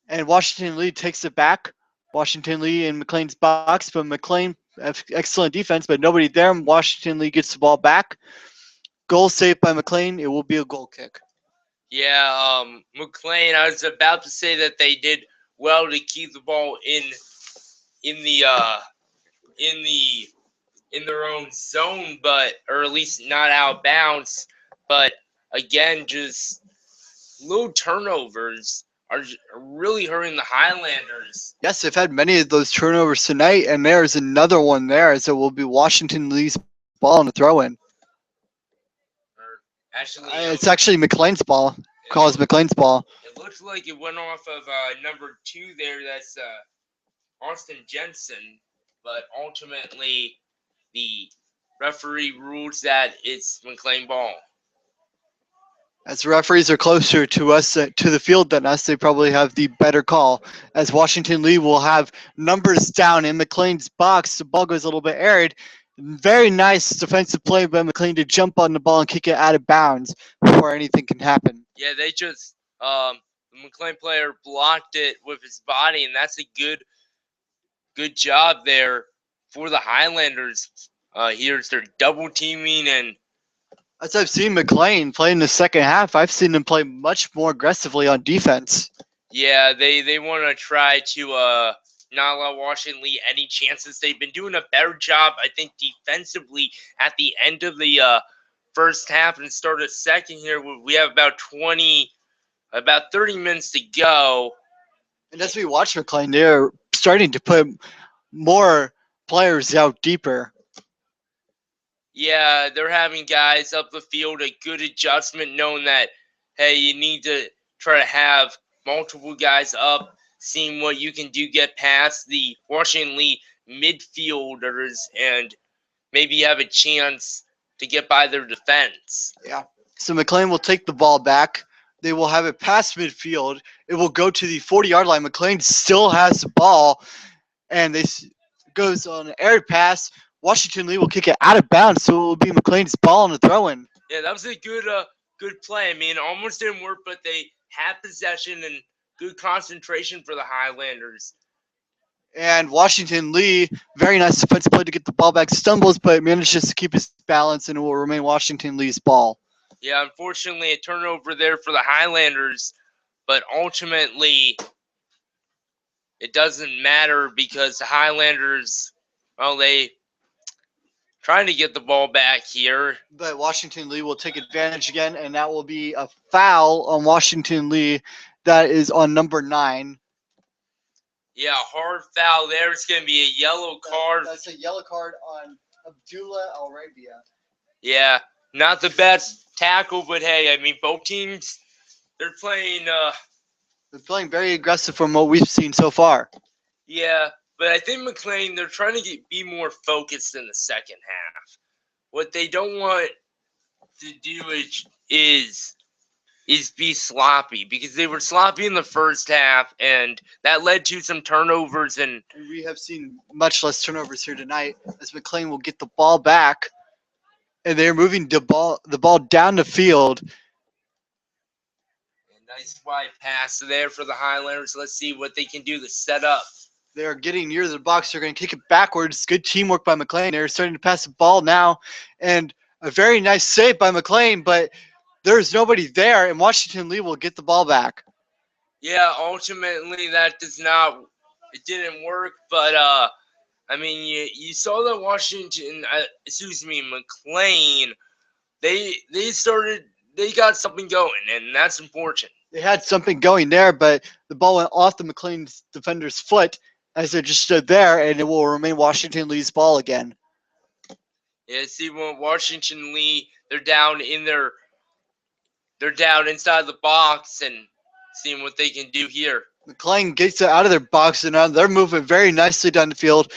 And Washington Lee takes it back. Washington Lee in McLean's box, but McLean excellent defense, but nobody there. Washington Lee gets the ball back. Goal saved by McLean. It will be a goal kick. Yeah, McLean, I was about to say that they did well to keep the ball in their own zone, or at least not out of bounds. But again, just little turnovers are really hurting the Highlanders. Yes, they've had many of those turnovers tonight, and there's another one there, as it will be Washington Lee's ball on the throw-in. It's actually McLean's ball. Calls McLean's ball. It looks like it went off of number 2 there. That's Austin Jensen, but ultimately the referee rules that it's McLean ball. As referees are closer to us, to the field than us, they probably have the better call. As Washington Lee will have numbers down in McLean's box, the ball goes a little bit arid. Very nice defensive play by McLean to jump on the ball and kick it out of bounds before anything can happen. Yeah, they just the McLean player blocked it with his body, and that's a good job there for the Highlanders. Here's their double teaming, and As I've seen McLean play in the second half, I've seen him play much more aggressively on defense. yeah, they want to try to not allow Washington Lee any chances. They've been doing a better job, I think, defensively at the end of the first half and start of second here. We have about 30 minutes to go. And as we watch McLean, they're starting to put more players out deeper. Yeah, they're having guys up the field, a good adjustment, knowing that, hey, you need to try to have multiple guys up, seeing what you can do, get past the Washington Lee midfielders, and maybe have a chance to get by their defense. Yeah. So McLean will take the ball back. They will have it past midfield. It will go to the 40-yard line. McLean still has the ball, and goes on an air pass. Washington Lee will kick it out of bounds, so it will be McLean's ball on the throw-in. Yeah, that was a good play. I mean, almost didn't work, but they had possession and good concentration for the Highlanders. And Washington Lee, very nice defensive play to get the ball back, stumbles, but manages to keep his balance, and it will remain Washington Lee's ball. Yeah, unfortunately, a turnover there for the Highlanders, but ultimately, it doesn't matter because the Highlanders, well, they trying to get the ball back here. But Washington Lee will take advantage again, and that will be a foul on Washington Lee. That is on number 9. Yeah, hard foul there. It's going to be a yellow card. That's a yellow card on Abdullah Al-Rabia. Yeah, not the best tackle, but hey, I mean, both teams, they're playing. They're playing very aggressive from what we've seen so far. Yeah, but I think McLean, they're trying to be more focused in the second half. What they don't want to do is be sloppy, because they were sloppy in the first half, and that led to some turnovers. And we have seen much less turnovers here tonight, as McLean will get the ball back, and they're moving the ball down the field. A nice wide pass there for the Highlanders. Let's see what they can do to set up. They're getting near the box. They're going to kick it backwards. Good teamwork by McLean. They're starting to pass the ball now, and a very nice save by McLean, but there's nobody there, and Washington Lee will get the ball back. Yeah, ultimately that it didn't work, but I mean, you saw that McLean, they got something going, and that's important. They had something going there, but the ball went off the McLean's defender's foot as they just stood there, and it will remain Washington Lee's ball again. Yeah, see, when Washington Lee, they're down inside the box and seeing what they can do here. McLean gets it out of their box, and they're moving very nicely down the field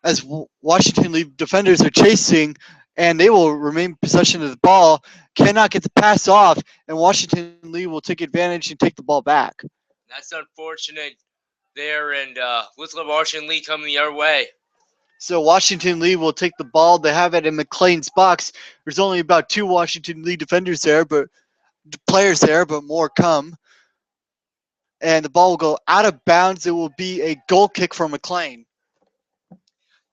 as Washington Lee defenders are chasing, and they will remain possession of the ball, cannot get the pass off, and Washington Lee will take advantage and take the ball back. That's unfortunate there, and looks like Washington Lee coming the other way. So Washington Lee will take the ball. They have it in McLean's box. There's only about 2 Washington Lee defenders there, but players there, but more come. And the ball will go out of bounds. It will be a goal kick for McLean.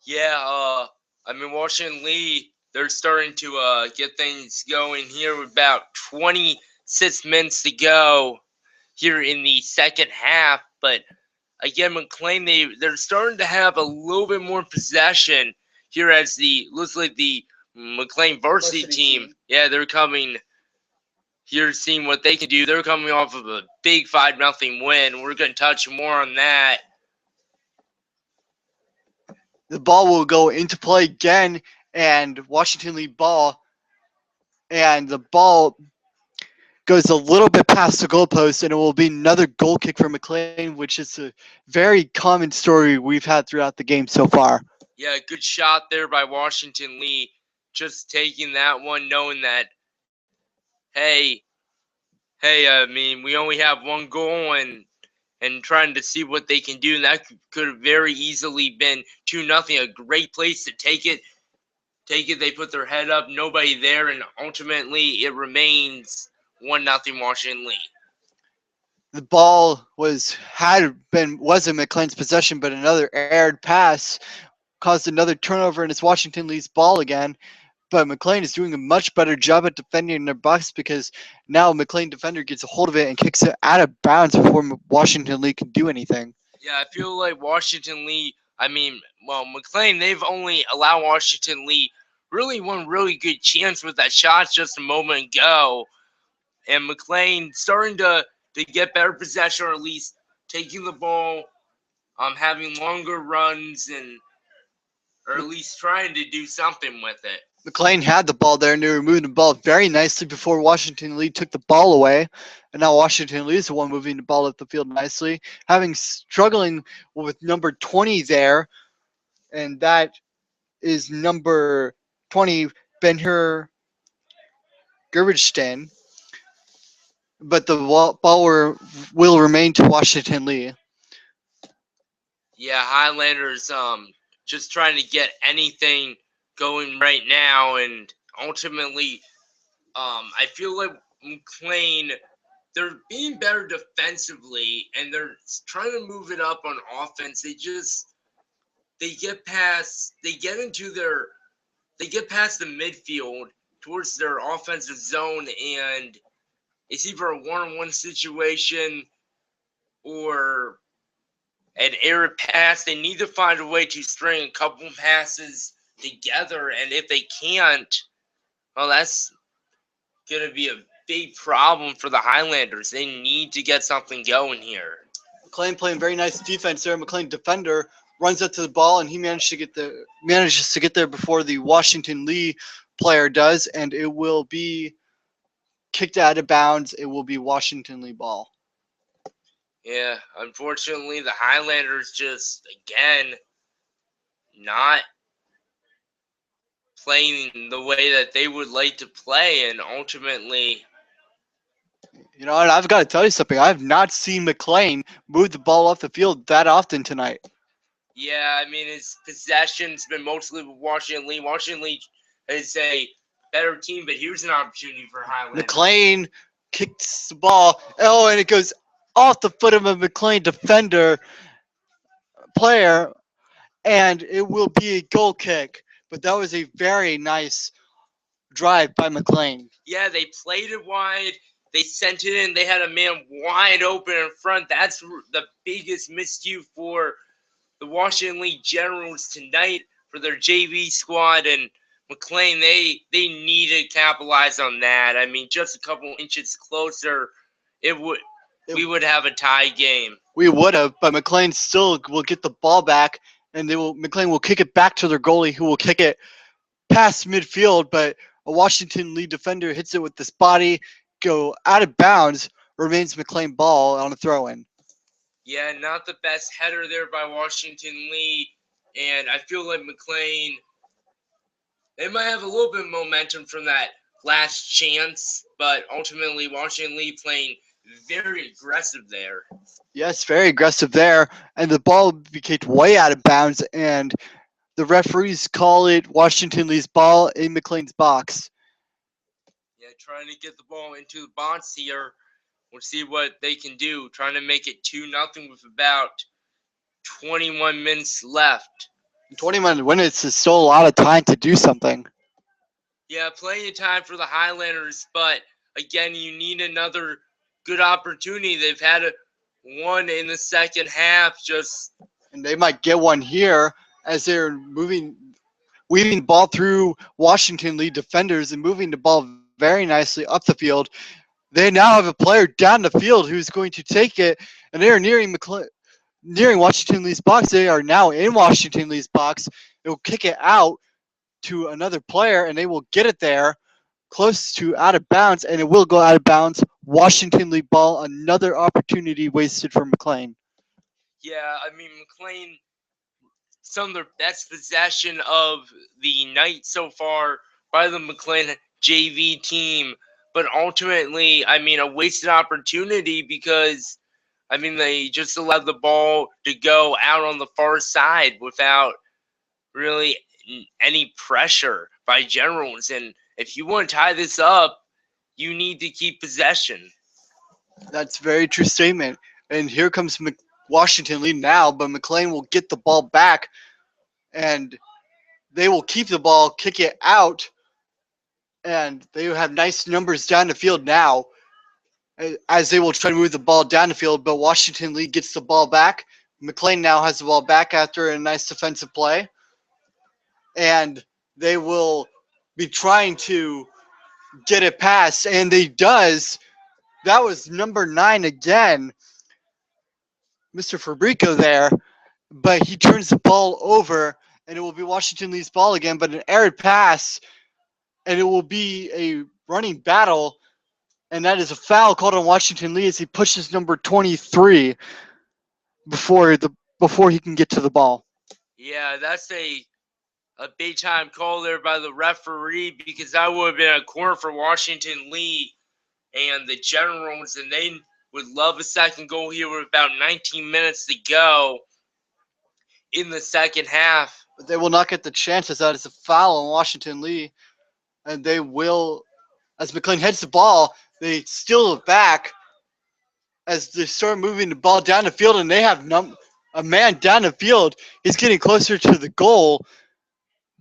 Yeah, I mean, Washington Lee, they're starting to get things going here with about 26 minutes to go here in the second half. But again, McLean, they're starting to have a little bit more possession here as looks like the McLean varsity team. Yeah, they're coming here, seeing what they can do. They're coming off of a big 5-0 win. We're going to touch more on that. The ball will go into play again, and Washington Lee ball, and the ball goes a little bit past the goalpost, and it will be another goal kick for McLean, which is a very common story we've had throughout the game so far. Yeah, good shot there by Washington Lee. Just taking that one, knowing that, hey, I mean, we only have one goal, and trying to see what they can do. And that could have very easily been 2-0. A great place to take it. They put their head up, nobody there, and ultimately it remains 1-0 Washington Lee. The ball wasn't McLean's possession, but another aired pass caused another turnover, and it's Washington Lee's ball again. But McLean is doing a much better job at defending in their box because now McLean defender gets a hold of it and kicks it out of bounds before Washington Lee can do anything. Yeah, I feel like Washington Lee, I mean, well, McLean, they've only allowed Washington Lee really one really good chance with that shot just a moment ago. And McLean starting to get better possession, or at least taking the ball, having longer runs, and or at least trying to do something with it. McLean had the ball there and they were moving the ball very nicely before Washington Lee took the ball away. And now Washington Lee is the one moving the ball up the field nicely, having struggling with number 20 there, and that is number 20, Ben-Hur Gerberstein. But the will remain to Washington Lee. Yeah, Highlanders just trying to get anything going right now, and ultimately, I feel like McLean, they're being better defensively, and they're trying to move it up on offense. They get past the midfield towards their offensive zone, and it's either a one-on-one situation or an air pass. They need to find a way to string a couple passes together, and if they can't, well, that's going to be a big problem for the Highlanders. They need to get something going here. McLean playing very nice defense there. McLean defender runs up to the ball and he manages to get there before the Washington Lee player does, and it will be kicked out of bounds. It will be Washington Lee ball. Yeah, unfortunately, the Highlanders just, again, not playing the way that they would like to play, and ultimately, You know, and I've got to tell you something. I have not seen McLean move the ball off the field that often tonight. yeah, I mean, his possession's been mostly with Washington Lee. Washington Lee is a better team, but here's an opportunity for Highlanders. McLean kicks the ball. Oh, and it goes off the foot of a McLean defender player, and it will be a goal kick. But that was a very nice drive by McLean. Yeah, they played it wide. They sent it in. They had a man wide open in front. That's the biggest miscue for the Washington Lee Generals tonight for their JV squad. And McLean, they need to capitalize on that. I mean, just a couple inches closer, we would have a tie game. We would have, but McLean still will get the ball back, and McLean will kick it back to their goalie, who will kick it past midfield. But a Washington Lee defender hits it with this body, go out of bounds, remains McLean ball on a throw-in. Yeah, not the best header there by Washington Lee, and I feel like McLean, they might have a little bit of momentum from that last chance, but ultimately Washington Lee playing very aggressive there. Yes, very aggressive there, and the ball became way out of bounds, and the referees call it Washington Lee's ball in McLean's box. Yeah, trying to get the ball into the box here. We'll see what they can do. Trying to make it 2-0 with about 21 minutes left. 21 minutes is still a lot of time to do something. Yeah, plenty of time for the Highlanders, but again, you need another good opportunity. They've had one in the second half, and they might get one here as they're weaving the ball through Washington Lee defenders and moving the ball very nicely up the field. They now have a player down the field who's going to take it, and they are nearing Washington Lee's box. They are now in Washington Lee's box. They will kick it out to another player, and they will get it there close to out of bounds, and it will go out of bounds. Washington Lee ball, another opportunity wasted for McLean. Yeah, I mean, McLean some of their best possession of the night so far by the McLean JV team. But ultimately, I mean, a wasted opportunity because, I mean, they just allowed the ball to go out on the far side without really any pressure by Generals. And if you want to tie this up, you need to keep possession. That's a very true statement. And here comes Washington lead now, but McLean will get the ball back and they will keep the ball, kick it out, and they have nice numbers down the field now as they will try to move the ball down the field, but Washington Lee gets the ball back. McLean now has the ball back after a nice defensive play, and they will be trying to get it past, and they does. That was number 9 again, Mr. Fabrico there, but he turns the ball over, and it will be Washington Lee's ball again, but an errant pass, and it will be a running battle, and that is a foul called on Washington Lee as he pushes number 23 before he can get to the ball. Yeah, that's a big time call there by the referee because that would have been a corner for Washington Lee and the Generals, and they would love a second goal here with about 19 minutes to go in the second half. But they will not get the chances. That is a foul on Washington Lee, and they will, as McLean heads the ball, they steal it back as they start moving the ball down the field, and they have a man down the field. He's getting closer to the goal,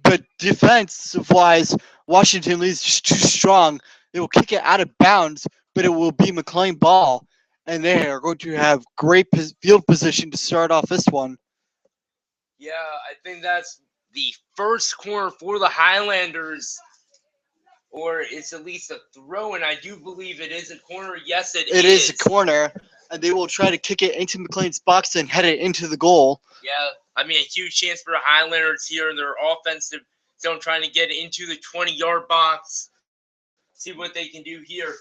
but defensive-wise, Washington Lee is just too strong. They will kick it out of bounds, but it will be McLean ball, and they are going to have great field position to start off this one. Yeah, I think that's the first corner for the Highlanders, or it's at least a throw, and I do believe it is a corner. Yes, it is. It is a corner, and they will try to kick it into McLean's box and head it into the goal. Yeah, I mean, a huge chance for the Highlanders here in their offensive zone, trying to get into the 20-yard box. See what they can do here.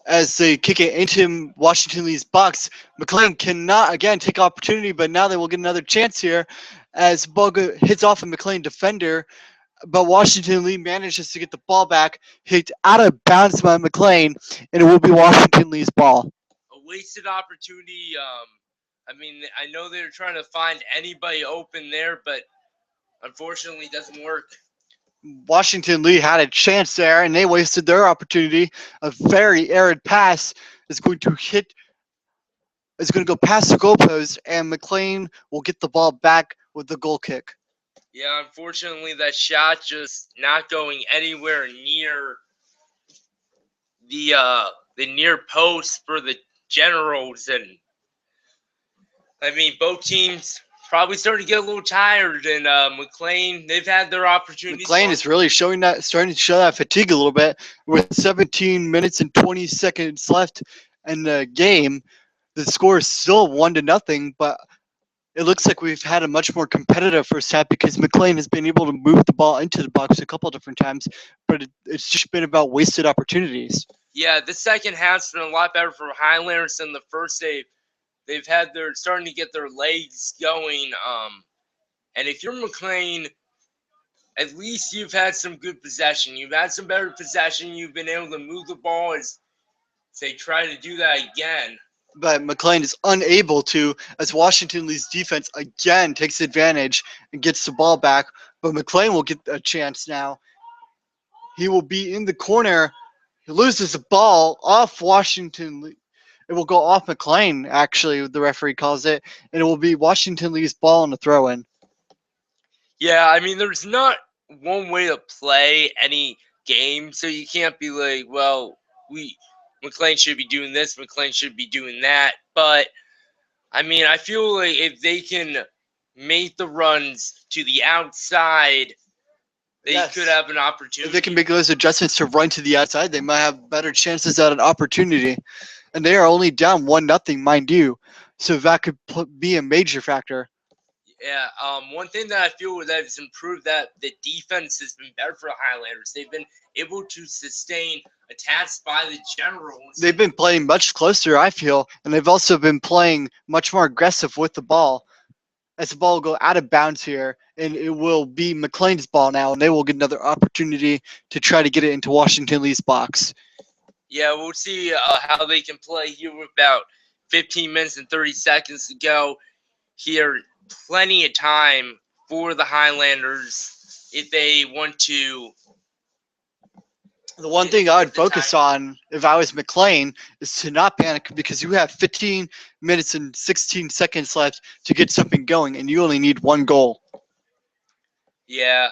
As they kick it into Washington Lee's box, McLean cannot again take opportunity, but now they will get another chance here as the ball hits off a McLean defender, but Washington Lee manages to get the ball back, hit out of bounds by McLean, and it will be Washington Lee's ball. A wasted opportunity. I mean, I know they're trying to find anybody open there, but unfortunately it doesn't work. Washington Lee had a chance there, and they wasted their opportunity. A very errant pass is going to go past the goalpost, and McLean will get the ball back with the goal kick. Yeah, unfortunately, that shot just not going anywhere near the near post for the Generals, and I mean both teams probably starting to get a little tired. And McLean, they've had their opportunities. McLean is really starting to show that fatigue a little bit. With 17 minutes and 20 seconds left in the game, the score is still 1-0, but it looks like we've had a much more competitive first half because McLean has been able to move the ball into the box a couple different times, but it's just been about wasted opportunities. Yeah, the second half's been a lot better for Highlanders than the first. They've had their starting to get their legs going. And if you're McLean, at least you've had some good possession. You've had some better possession. You've been able to move the ball as they try to do that again. But McLean is unable to, as Washington Lee's defense again takes advantage and gets the ball back. But McLean will get a chance now. He will be in the corner. He loses the ball off Washington Lee. It will go off McLean, actually, the referee calls it. And it will be Washington Lee's ball on the throw-in. Yeah, I mean, there's not one way to play any game. So you can't be like, well, McLean should be doing this, McLean should be doing that. But, I mean, I feel like if they can make the runs to the outside, they could have an opportunity. If they can make those adjustments to run to the outside, they might have better chances at an opportunity. And they are only down 1-0, mind you. So that could be a major factor. Yeah, one thing that I feel that has improved that the defense has been better for the Highlanders. They've been able to sustain attacks by the Generals. They've been playing much closer, I feel, and they've also been playing much more aggressive with the ball. as the ball will go out of bounds here, and it will be McLean's ball now, and they will get another opportunity to try to get it into Washington Lee's box. Yeah, we'll see how they can play here with about 15 minutes and 30 seconds to go. Here, plenty of time for the Highlanders if they want to. The one thing I would focus on if I was McLean is to not panic because you have 15 minutes and 16 seconds left to get something going, and you only need one goal. Yeah,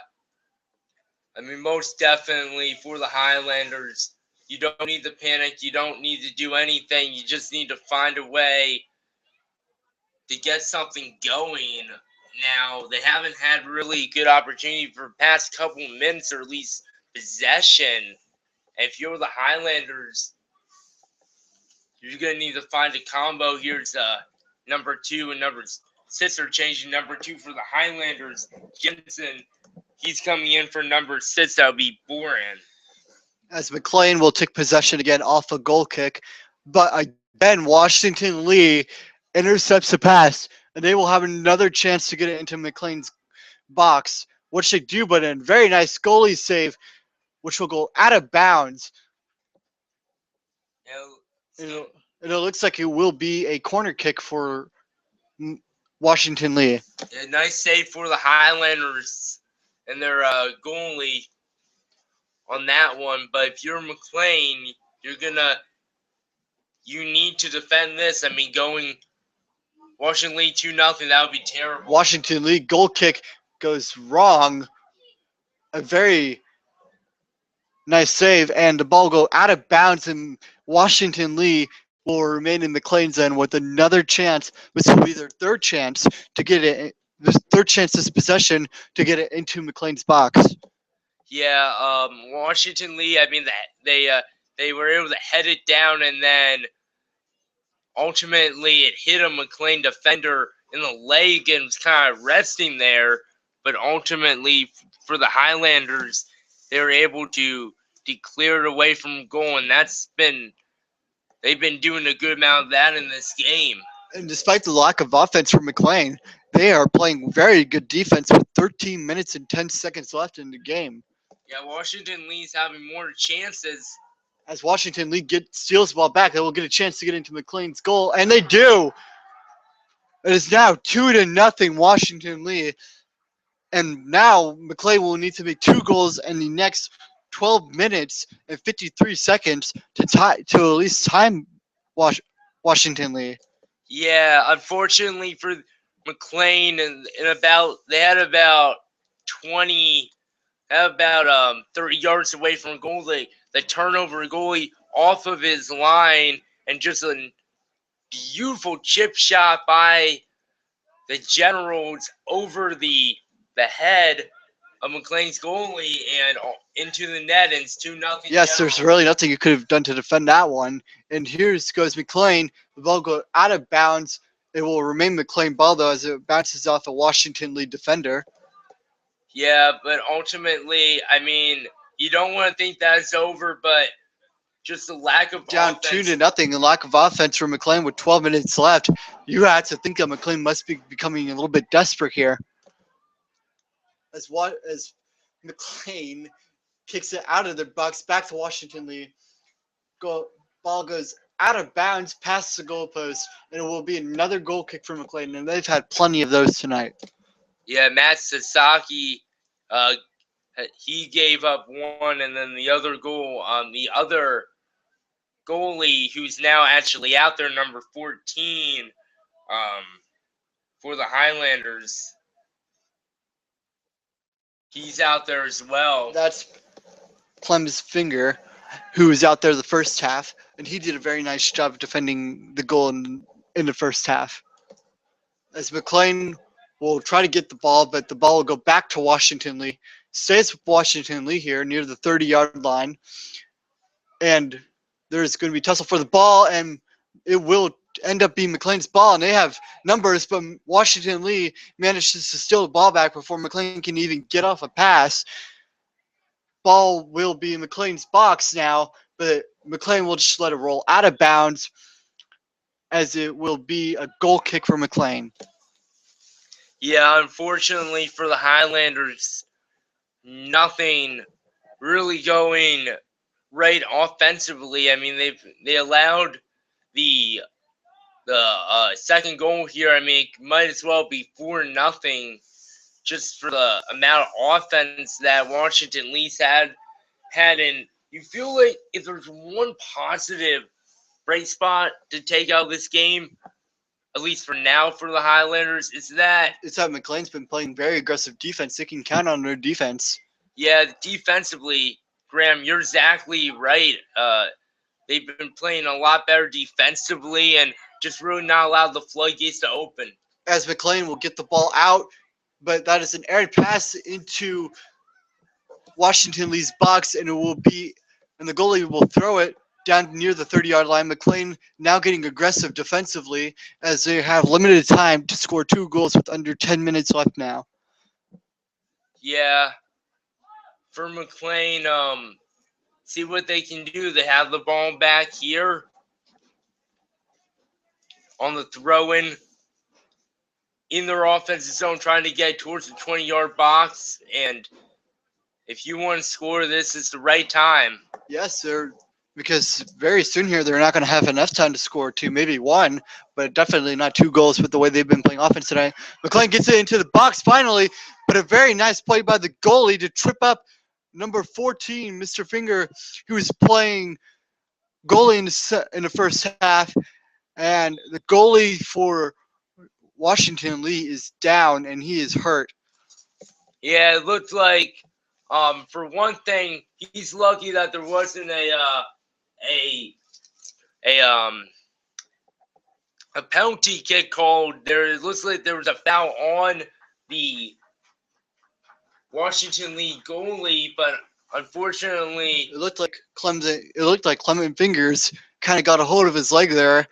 I mean, most definitely for the Highlanders, you don't need to panic. You don't need to do anything. You just need to find a way to get something going. Now, they haven't had really good opportunity for the past couple minutes, or at least possession. If you're the Highlanders, you're going to need to find a combo. Here's number 2 and number 6 are changing. Number 2 for the Highlanders, Jensen. He's coming in for number 6. That would be Boran. As McLean will take possession again off a goal kick, but again, Washington Lee intercepts the pass, and they will have another chance to get it into McLean's box, which they do, but a very nice goalie save, which will go out of bounds. It looks like it will be a corner kick for Washington Lee. A nice save for the Highlanders and their goalie on that one. But if you're McLean, you need to defend this. I mean, going Washington Lee 2-0, that would be terrible. Washington Lee goal kick goes wrong. A very nice save, and the ball go out of bounds, and Washington Lee will remain in McLean's end with another chance. This will be their third chance to get it. This third chance, this possession to get it into McLean's box. Yeah, Washington Lee. I mean, they were able to head it down, and then ultimately it hit a McLean defender in the leg and was kind of resting there. But ultimately, for the Highlanders, they were able to clear it away from goal, and they've been doing a good amount of that in this game. And despite the lack of offense from McLean, they are playing very good defense with 13 minutes and 10 seconds left in the game. Yeah, Washington Lee's having more chances. As Washington Lee steals the ball back, they will get a chance to get into McLean's goal, and they do. It is now 2-0 Washington Lee, and now McLean will need to make 2 goals in the next 12 minutes and 53 seconds to at least time Washington Lee. Yeah, unfortunately for McLean, they had about 30 yards away from goal. The turnover goalie off of his line, and just a beautiful chip shot by the Generals over the head of McLean's goalie and into the net, and it's 2-0. Yes, there's really nothing you could have done to defend that one. And here goes McLean. The ball goes out of bounds. It will remain McLean ball, though, as it bounces off a Washington Lee defender. Yeah, but ultimately, I mean, you don't want to think that's over, but just the lack of down offense. 2-0, and lack of offense for McLean with 12 minutes left. You had to think that McLean must be becoming a little bit desperate here. As McLean kicks it out of their box back to Washington Lee. Ball goes out of bounds past the goalpost, and it will be another goal kick for McLean, and they've had plenty of those tonight. Yeah, Matt Sasaki, he gave up one, and then the other goal, the other goalie, who's now actually out there, number 14, for the Highlanders, he's out there as well. That's Clem's Finger, who was out there the first half, and he did a very nice job of defending the goal in the first half. As McLean will try to get the ball, but the ball will go back to Washington Lee. Stays with Washington Lee here near the 30-yard line. And there's going to be tussle for the ball, and it will end up being McLean's ball. And they have numbers, but Washington Lee manages to steal the ball back before McLean can even get off a pass. Ball will be in McLean's box now, but McLean will just let it roll out of bounds, as it will be a goal kick for McLean. Yeah, unfortunately for the Highlanders, nothing really going right offensively. I mean, they allowed the second goal here. I mean, it might as well be 4-0 just for the amount of offense that Washington Lee's had. And you feel like if there's one positive bright spot to take out of this game, at least for now for the Highlanders, is that It's that McLean's been playing very aggressive defense. They can count on their defense. yeah, defensively, Graham, you're exactly right. They've been playing a lot better defensively and just really not allowed the floodgates to open. As McLean will get the ball out, but that is an errant pass into Washington Lee's box, and the goalie will throw it down near the 30-yard line. McLean now getting aggressive defensively as they have limited time to score 2 goals with under 10 minutes left now. Yeah, for McLean, see what they can do. They have the ball back here on the throw in their offensive zone, trying to get towards the 20-yard box. And if you want to score, this is the right time. Yes, because very soon here they're not going to have enough time to score 2, maybe 1, but definitely not 2 goals with the way they've been playing offense tonight. McLean gets it into the box finally, but a very nice play by the goalie to trip up number 14, Mr. Finger, who was playing goalie in the first half, and the goalie for Washington Lee is down and he is hurt. Yeah, it looked like, for one thing, he's lucky that there wasn't a a um a penalty kick called. It looks like there was a foul on the Washington League goalie, but unfortunately, It looked like Clement Fingers kind of got a hold of his leg there,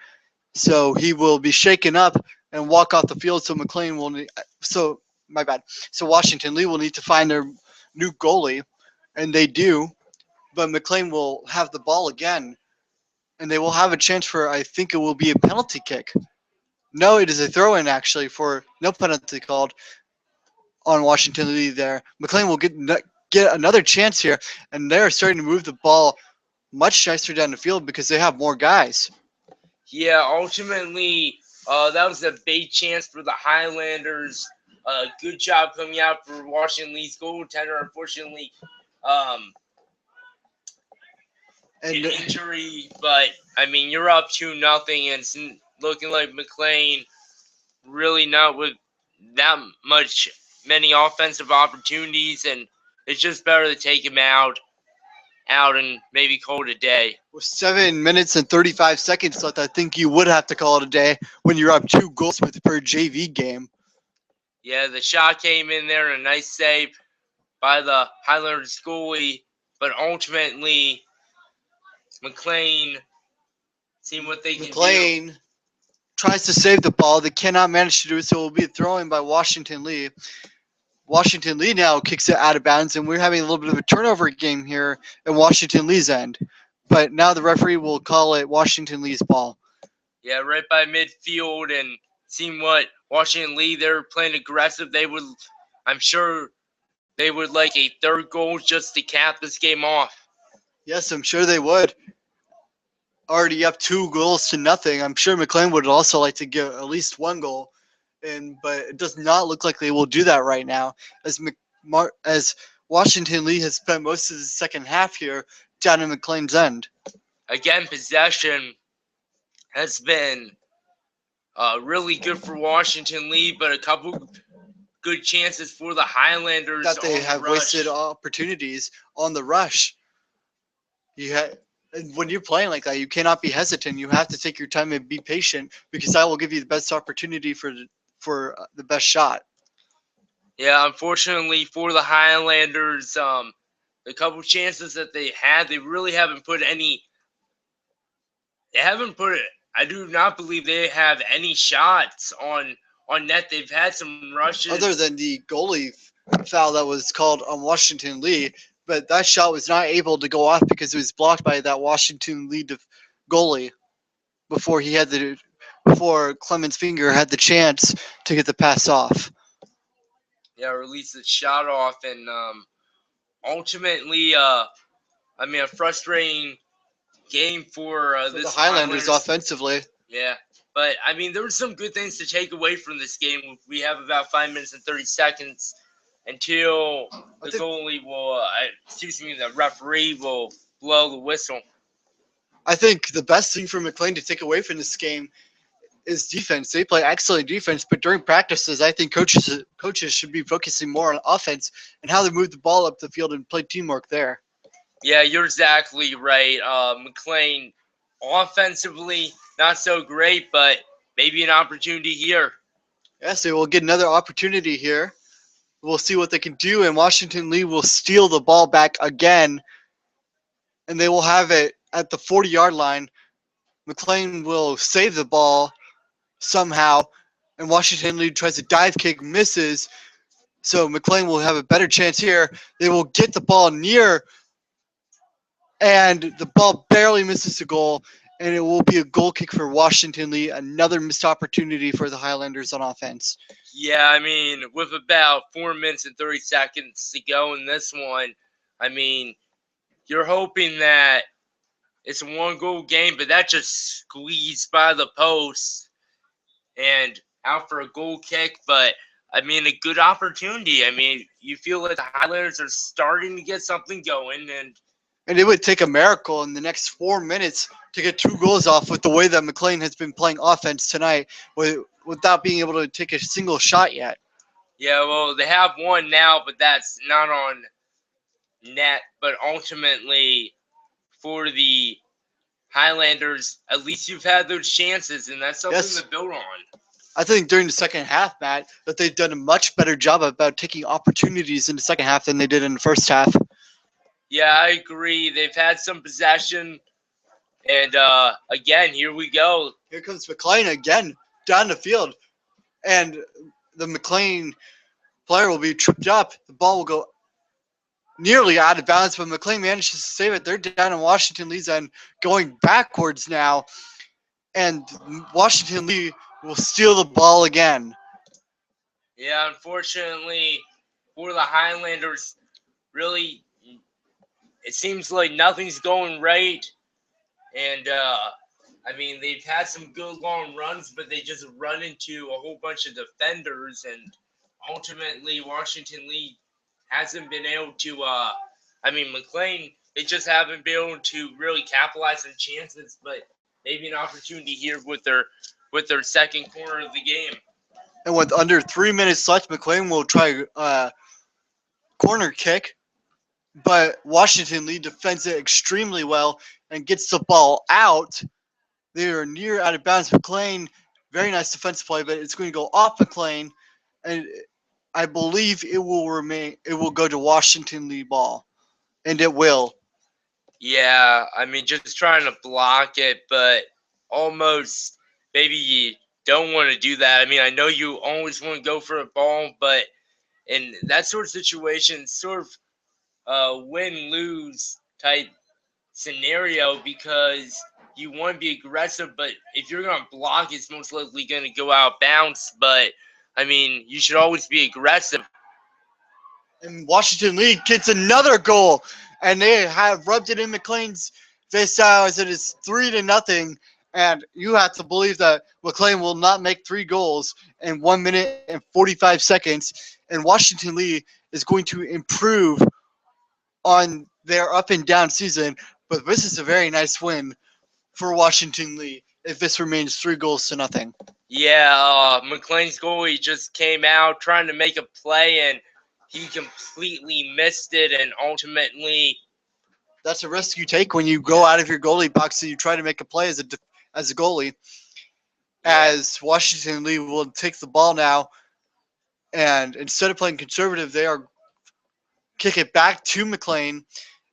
so he will be shaken up and walk off the field. So McLean will need, so my bad. So Washington Lee will need to find their new goalie, and they do. But McLean will have the ball again, and they will have a chance for, I think it will be a penalty kick. No, it is a throw-in actually for no penalty called on Washington Lee there. McLean will get another chance here, and they're starting to move the ball much nicer down the field because they have more guys. yeah, ultimately, that was a big chance for the Highlanders. Good job coming out for Washington Lee's goaltender. Unfortunately, um, an And injury, but I mean, you're up 2-0, and it's looking like McLean really not with that many offensive opportunities, and it's just better to take him out and maybe call it a day. with 7 minutes and 35 seconds left, I think you would have to call it a day when you're up 2 goals per JV game. Yeah, the shot came in there, and a nice save by the Highlanders goalie, but ultimately McLean seeing what they can do. McLean tries to save the ball. They cannot manage to do it, so it will be a throw-in by Washington Lee. Washington Lee now kicks it out of bounds, and we're having a little bit of a turnover game here at Washington Lee's end. But now the referee will call it Washington Lee's ball. Yeah, right by midfield, and seeing what Washington Lee, they're playing aggressive. I'm sure they would like a third goal just to cap this game off. Yes, I'm sure they would. Already up 2 goals to nothing. I'm sure McLean would also like to get at least 1 goal, but it does not look like they will do that right now, as Washington Lee has spent most of the second half here down in McLean's end. Again, possession has been really good for Washington Lee, but a couple good chances for the Highlanders That they on the have rush. wasted opportunities on the rush. When you're playing like that, you cannot be hesitant. You have to take your time and be patient because that will give you the best opportunity for the best shot. Yeah, unfortunately for the Highlanders, the couple chances that they had, they really haven't put any. They haven't put it. I do not believe they have any shots on net. They've had some rushes. Other than the goalie foul that was called on Washington Lee, but that shot was not able to go off because it was blocked by that Washington Lee goalie before Clemens Finger had the chance to get the pass off. released a shot off, and ultimately, a frustrating game for For the this Highlanders Highlanders. offensively. Yeah, but there were some good things to take away from this game. We have about 5 minutes and 30 seconds until the goalie will, the referee will blow the whistle. I think the best thing for McLean to take away from this game is defense. They play excellent defense, but during practices, I think coaches should be focusing more on offense and how they move the ball up the field and play teamwork there. Yeah, you're exactly right. McLean, offensively, not so great, but maybe an opportunity here. Yes, they will get another opportunity here. We'll see what they can do, and Washington Lee will steal the ball back again, and they will have it at the 40-yard line. McLean will save the ball somehow, and Washington Lee tries to dive kick, misses. So McLean will have a better chance here. They will get the ball near, and the ball barely misses the goal, and it will be a goal kick for Washington Lee. Another missed opportunity for the Highlanders on offense. Yeah, with about 4 minutes and 30 seconds to go in this one, you're hoping that it's a one-goal game, but that just squeezed by the post and out for a goal kick. But, a good opportunity. You feel like the Highlanders are starting to get something going, And it would take a miracle in the next 4 minutes to get 2 goals off with the way that McLean has been playing offense tonight without being able to take a single shot yet. yeah, well, they have one now, but that's not on net. But ultimately, for the Highlanders, at least you've had those chances, and that's something Yes. to build on. I think during the second half, Matt, that they've done a much better job about taking opportunities in the second half than they did in the first half. Yeah, I agree. They've had some possession, and again, here we go. Here comes McLean again down the field, and the McLean player will be tripped up. The ball will go nearly out of bounds, but McLean manages to save it. They're down in Washington Lee's end, going backwards now, and Washington Lee will steal the ball again. Yeah, unfortunately for the Highlanders, really, it seems like nothing's going right. And, they've had some good long runs, but they just run into a whole bunch of defenders. And ultimately, Washington Lee hasn't been able to, McLean, they just haven't been able to really capitalize on chances. But maybe an opportunity here with their second corner of the game. And with under 3 minutes left, McLean will try a corner kick, but Washington Lee defends it extremely well and gets the ball out. They are near out of bounds. McLean, very nice defensive play, but it's going to go off McLean, and I believe it will remain. It will go to Washington Lee ball, and it will. Yeah, just trying to block it, but almost maybe you don't want to do that. I know you always want to go for a ball, but in that sort of situation, sort of win-lose type scenario because you want to be aggressive, but if you're going to block, it's most likely going to go out bounce. But, you should always be aggressive. And Washington Lee gets another goal, and they have rubbed it in McLean's face now as it is 3-0. And you have to believe that McLean will not make 3 goals in 1 minute and 45 seconds. And Washington Lee is going to improve on their up and down season. But this is a very nice win for Washington Lee if this remains 3-0. Yeah, McLean's goalie just came out trying to make a play, and he completely missed it, and ultimately, that's a risk you take when you go out of your goalie box and you try to make a play as a goalie. As Washington Lee will take the ball now, and instead of playing conservative, they are kick it back to McLean,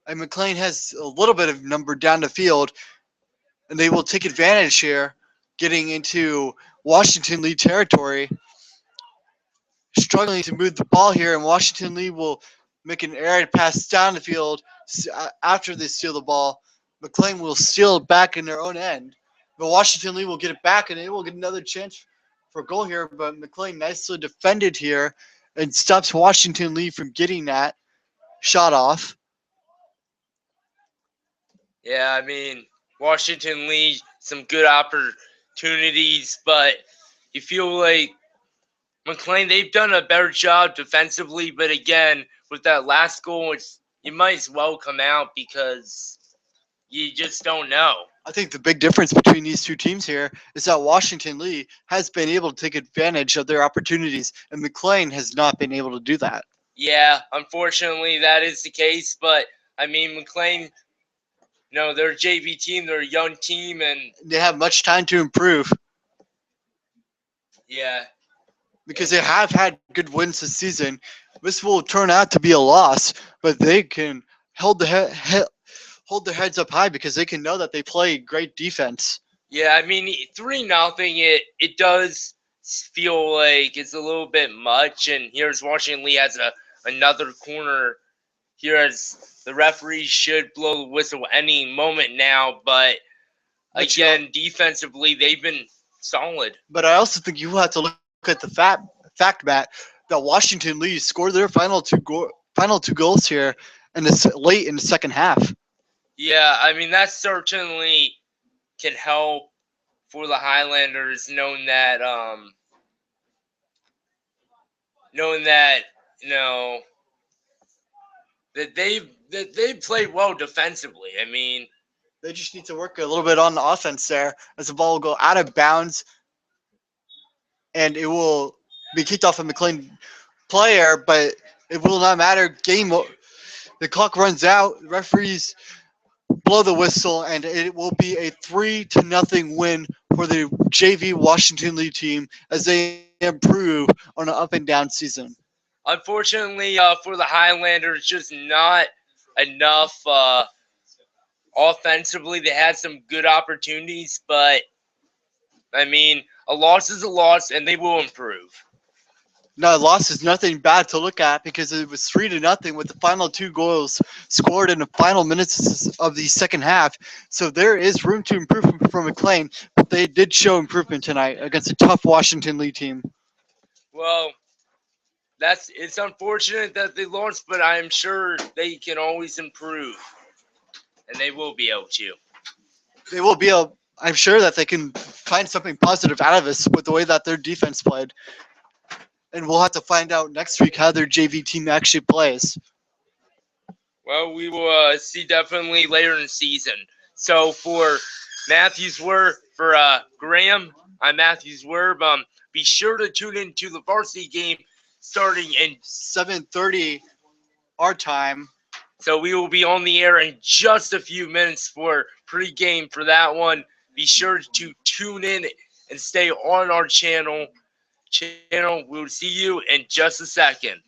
and McLean has a little bit of number down the field, and they will take advantage here, getting into Washington Lee territory, struggling to move the ball here, and Washington Lee will make an errant pass down the field after they steal the ball. McLean will steal it back in their own end, but Washington Lee will get it back, and they will get another chance for a goal here. But McLean nicely defended here, and stops Washington Lee from getting that shot off. Yeah, I mean, Washington Lee, some good opportunities, but you feel like McLean, they've done a better job defensively, but again, with that last goal, you might as well come out because you just don't know. I think the big difference between these two teams here is that Washington Lee has been able to take advantage of their opportunities, and McLean has not been able to do that. Yeah, unfortunately, that is the case, but I mean, McLean, they're a JV team, they're a young team, and They have much time to improve yeah, because they have had good wins this season. This will turn out to be a loss, but they can hold their heads up high because they can know that they play great defense. yeah. I mean, 3-0. It does feel like it's a little bit much, and here's Washington Lee has another corner here as the referee should blow the whistle any moment now. But But again, defensively, they've been solid. but I also think you have to look at the fact, Matt, that Washington Lee scored their final two goals here, and it's late in the second half. Yeah, I mean, that certainly can help for the Highlanders, knowing that you know that they played well defensively. I mean, They just need to work a little bit on the offense there, as the ball will go out of bounds, and it will be kicked off a McLean player, but it will not matter. The clock runs out. The referees blow the whistle, and it will be a 3-0 win for the JV Washington Lee team as they improve on an up and down season. unfortunately, for the Highlanders, just not enough offensively. They had some good opportunities, but I mean, a loss is a loss, and they will improve. Now, loss is nothing bad to look at because it was 3-0 with the final two goals scored in the final minutes of the second half. So there is room to improve from McLean, but they did show improvement tonight against a tough Washington Lee team. Well, it's unfortunate that they lost, but I'm sure they can always improve, and they will be able to. They will be able. I'm sure that they can find something positive out of this with the way that their defense played. And we'll have to find out next week how their JV team actually plays. Well, we will see definitely later in the season. So for Graham, I'm Matthews Werb. Be sure to tune into the varsity game starting in. 7:30 our time. So we will be on the air in just a few minutes for pregame for that one. Be sure to tune in and stay on our channel. We'll see you in just a second.